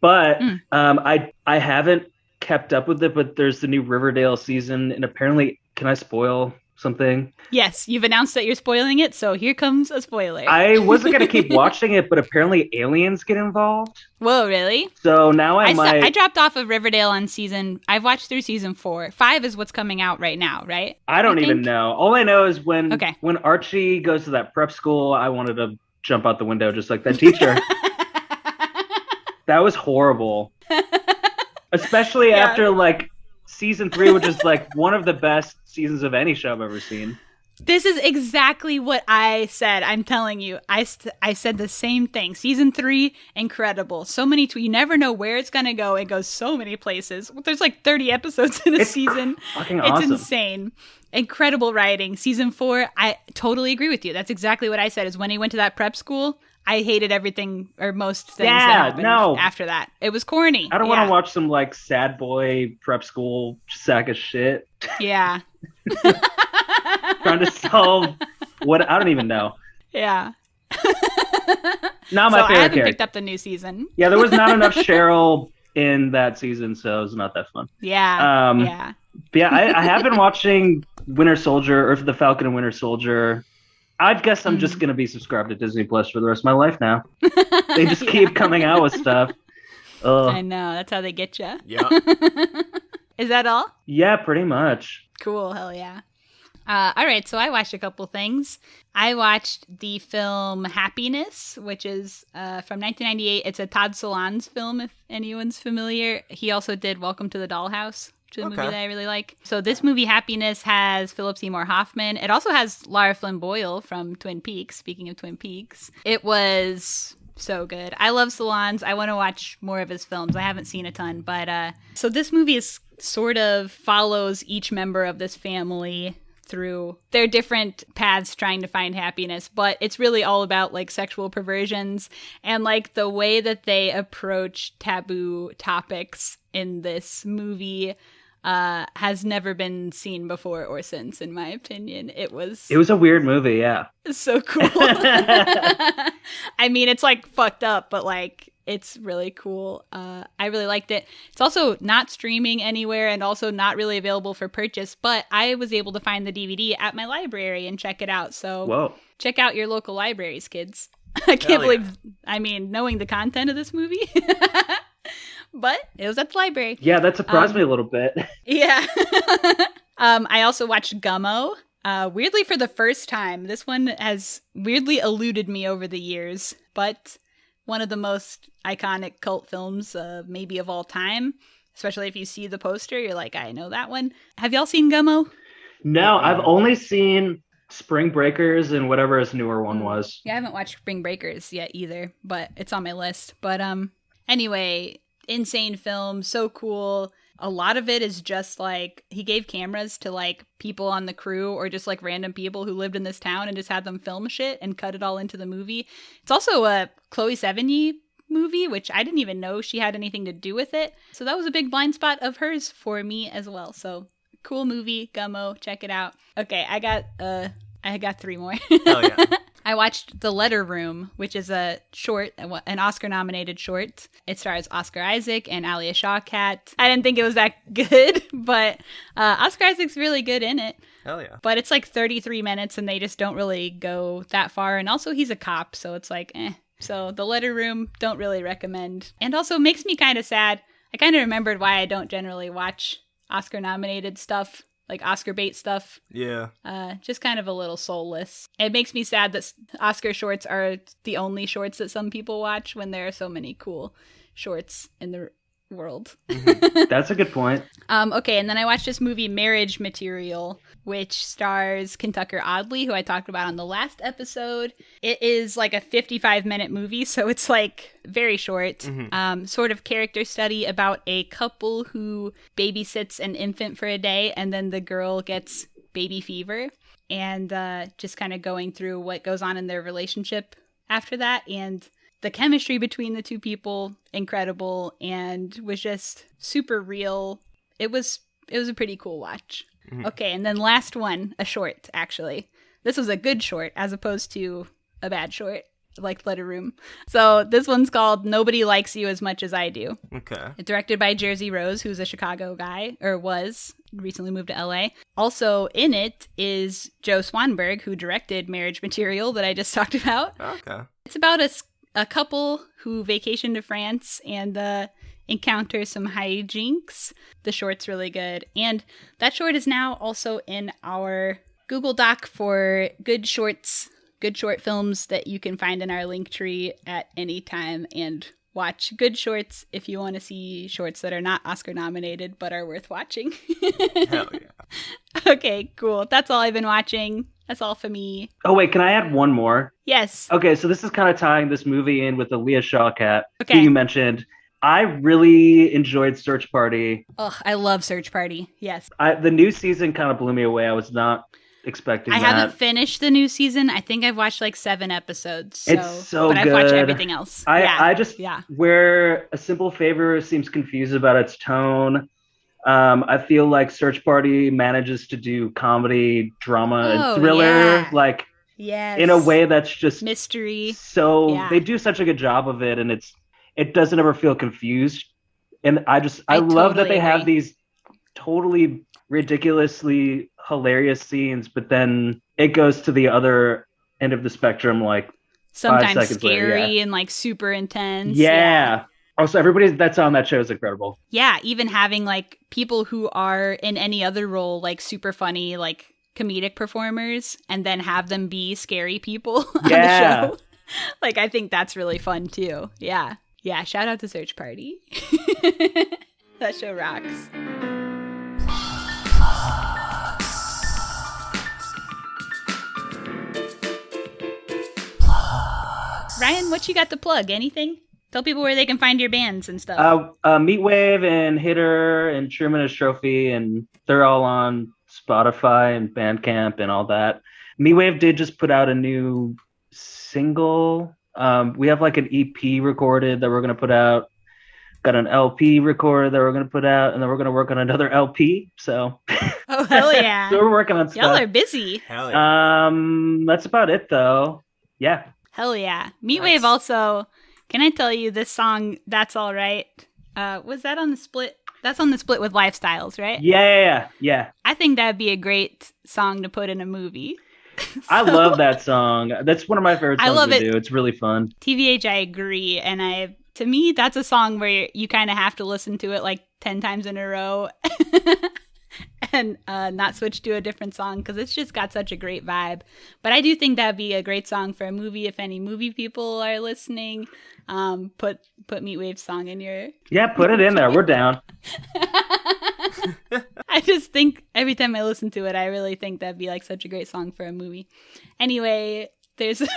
but I haven't kept up with it. But there's the new Riverdale season, and apparently, can I spoil something? Yes, you've announced that you're spoiling it, so here comes a spoiler. I wasn't gonna keep watching it, but apparently aliens get involved. Whoa, really? So now I dropped off of Riverdale on I've watched through season 4. 5 is what's coming out right now, right? I don't even know. All I know is when Archie goes to that prep school, I wanted to jump out the window just like that teacher. That was horrible. Especially after like season 3, which is like one of the best seasons of any show I've ever seen. This is exactly what I said. I'm telling you. I said the same thing. Season 3, incredible. So many you never know where it's going to go. It goes so many places. There's like 30 episodes in a season. Fucking It's awesome. insane. Incredible writing. Season 4, I totally agree with you. That's exactly what I said, is when he went to that prep school, I hated everything or most things that happened after that. It was corny. I don't want to watch some like sad boy prep school sack of shit. Yeah. Trying to solve what I don't even know. Yeah. Not my favorite I haven't character. picked up the new season. Yeah, there was not enough Cheryl in that season, so it was not that fun. Yeah. Yeah. But yeah, I have been watching Winter Soldier, or The Falcon and Winter Soldier. I guess I'm just gonna be subscribed to Disney Plus for the rest of my life now. They just keep coming out with stuff. Ugh. I know, that's how they get you. Yeah. Is that all? Yeah, pretty much. Cool, hell yeah. All right, so I watched a couple things. I watched the film Happiness, which is from 1998. It's a Todd Solondz film, if anyone's familiar. He also did Welcome to the Dollhouse, which is a movie that I really like. So this movie, Happiness, has Philip Seymour Hoffman. It also has Lara Flynn Boyle from Twin Peaks, speaking of Twin Peaks. It was so good. I love Solondz. I want to watch more of his films. I haven't seen a ton, but so this movie is sort of follows each member of this family through their different paths trying to find happiness, but it's really all about like sexual perversions and like the way that they approach taboo topics in this movie has never been seen before or since, in my opinion. It was a weird movie, yeah. So cool. I mean, it's like fucked up, but like it's really cool. I really liked it. It's also not streaming anywhere and also not really available for purchase, but I was able to find the DVD at my library and check it out. So check out your local libraries, kids. I can't believe, I mean, knowing the content of this movie. But it was at the library. Yeah, that surprised me a little bit. Yeah. I also watched Gummo. Weirdly, for the first time. This one has weirdly eluded me over the years, but one of the most iconic cult films maybe of all time. Especially if you see the poster, you're like, I know that one. Have y'all seen Gummo? No, I've only seen Spring Breakers and whatever his newer one was. Yeah, I haven't watched Spring Breakers yet either, but it's on my list. But anyway, insane film, so cool. A lot of it is just like he gave cameras to like people on the crew or just like random people who lived in this town and just had them film shit and cut it all into the movie. It's also a Chloe Sevigny movie, which I didn't even know she had anything to do with it. So that was a big blind spot of hers for me as well. So cool movie, Gummo, check it out. Okay, I got 3 more. Oh yeah. I watched The Letter Room, which is a short, an Oscar-nominated short. It stars Oscar Isaac and Alia Shawkat. I didn't think it was that good, but Oscar Isaac's really good in it. Hell yeah. But it's like 33 minutes, and they just don't really go that far. And also, he's a cop, so it's like, eh. So The Letter Room, don't really recommend. And also makes me kind of sad. I kind of remembered why I don't generally watch Oscar-nominated stuff. Like Oscar bait stuff. Yeah. Just kind of a little soulless. It makes me sad that Oscar shorts are the only shorts that some people watch when there are so many cool shorts in the world. That's a good point. Okay, and then I watched this movie, Marriage Material, which stars Kentucker Audley, who I talked about on the last episode. It is like a 55-minute movie, so it's like very short. Sort of character study about a couple who babysits an infant for a day, and then the girl gets baby fever, and just kind of going through what goes on in their relationship after that. And the chemistry between the two people, incredible, and was just super real. It was a pretty cool watch. Okay, and then last one, a short, actually. This was a good short as opposed to a bad short, like Letter Room. So this one's called Nobody Likes You As Much As I Do. Okay. It's directed by Jersey Rose, who's a Chicago guy, or was, recently moved to LA. Also in it is Joe Swanberg, who directed Marriage Material that I just talked about. Okay. It's about a couple who vacation to France and encounter some hijinks. The short's really good. And that short is now also in our Google Doc for good short films that you can find in our link tree at any time and watch good shorts if you want to see shorts that are not Oscar nominated but are worth watching. Hell yeah. Okay, cool. That's all I've been watching. That's all for me. Oh, wait, can I add one more? Yes. Okay, so this is kind of tying this movie in with the Leah Shawkat, Okay. who you mentioned. I really enjoyed Search Party. Oh, I love Search Party. Yes. The new season kind of blew me away. I was not expecting I that. haven't finished the new season. I think I've watched like 7 episodes. It's so but good. I've watched everything else. Where A Simple Favor seems confused about its tone, I feel like Search Party manages to do comedy, drama, and thriller, like in a way that's just mystery. So they do such a good job of it, and it doesn't ever feel confused. And I love that they have these totally ridiculously hilarious scenes, but then it goes to the other end of the spectrum, like sometimes 5 seconds scary later, and like super intense. Yeah. Also, everybody that's on that show is incredible. Yeah, even having like people who are in any other role, like super funny, like comedic performers, and then have them be scary people on the show. Like, I think that's really fun too. Yeah. Yeah, shout out to Search Party. That show rocks. Ryan, what you got to plug? Anything? Tell people where they can find your bands and stuff. Meatwave and Hitter and Truman is Trophy, and they're all on Spotify and Bandcamp and all that. Meatwave did just put out a new single. We have like an EP recorded that we're going to put out. Got an LP recorded that we're going to put out, and then we're going to work on another LP. So, oh hell yeah! So we're working on stuff. Y'all are busy. Hell yeah. That's about it though. Yeah. Hell yeah! Meatwave also. Can I tell you this song? That's all right. Was that on the split? That's on the split with Lifestyles, right? Yeah. I think that'd be a great song to put in a movie. I love that song. That's one of my favorite songs to do. It's really fun. TVH, I agree. And to me, that's a song where you kind of have to listen to it like 10 times in a row and not switch to a different song because it's just got such a great vibe. But I do think that'd be a great song for a movie. If any movie people are listening, put Meatwave's song in your... Yeah, put it in there. We're down. I just think every time I listen to it, I really think that'd be like such a great song for a movie. Anyway, there's an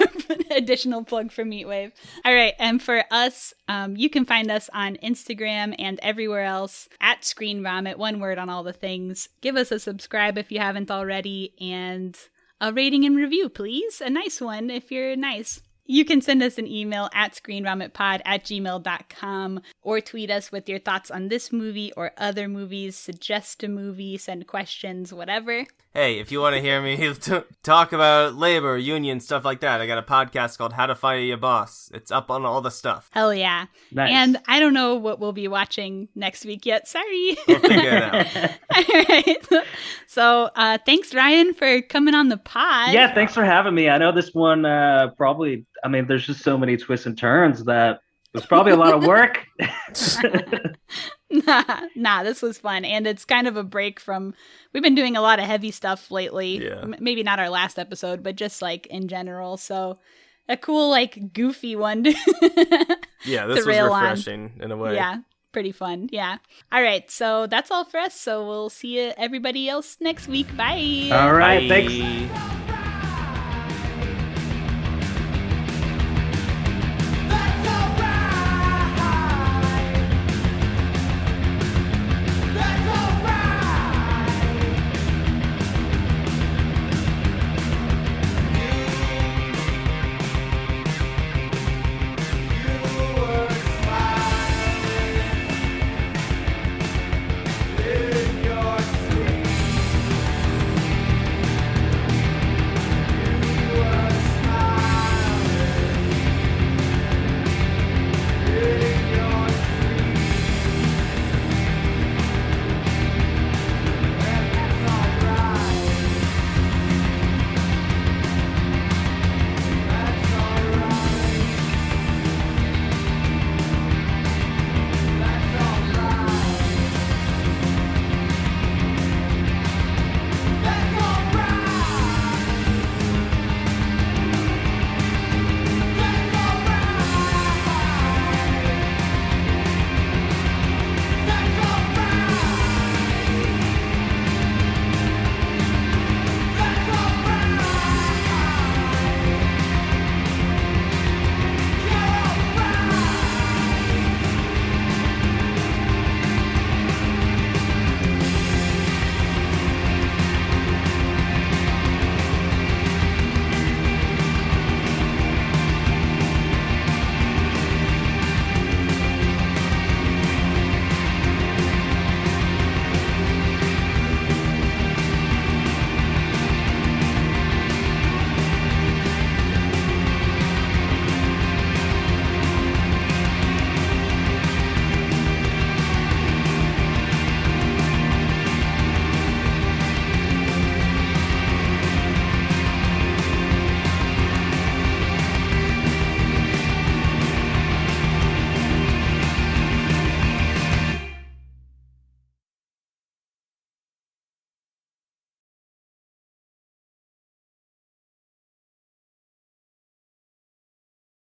additional plug for Meatwave. All right, and for us, you can find us on Instagram and everywhere else at Screen Vomit, one word on all the things. Give us a subscribe if you haven't already, and a rating and review, please. A nice one if you're nice. You can send us an email at screenvomitpod@gmail.com or tweet us with your thoughts on this movie or other movies, suggest a movie, send questions, whatever. Hey, if you want to hear me talk about labor, union, stuff like that, I got a podcast called How to Fire Your Boss. It's up on all the stuff. Hell yeah. Nice. And I don't know what we'll be watching next week yet. Sorry. We'll figure it out. All right. So thanks, Ryan, for coming on the pod. Yeah, thanks for having me. I know this one there's just so many twists and turns that it was probably a lot of work. Nah, this was fun. And it's kind of a break from, we've been doing a lot of heavy stuff lately. Yeah. Maybe not our last episode, but just like in general. So a cool, like goofy one. Yeah, this was refreshing in a way. Yeah. Pretty fun. Yeah. All right. So that's all for us. So we'll see you everybody else next week. Bye. All right. Bye. Thanks.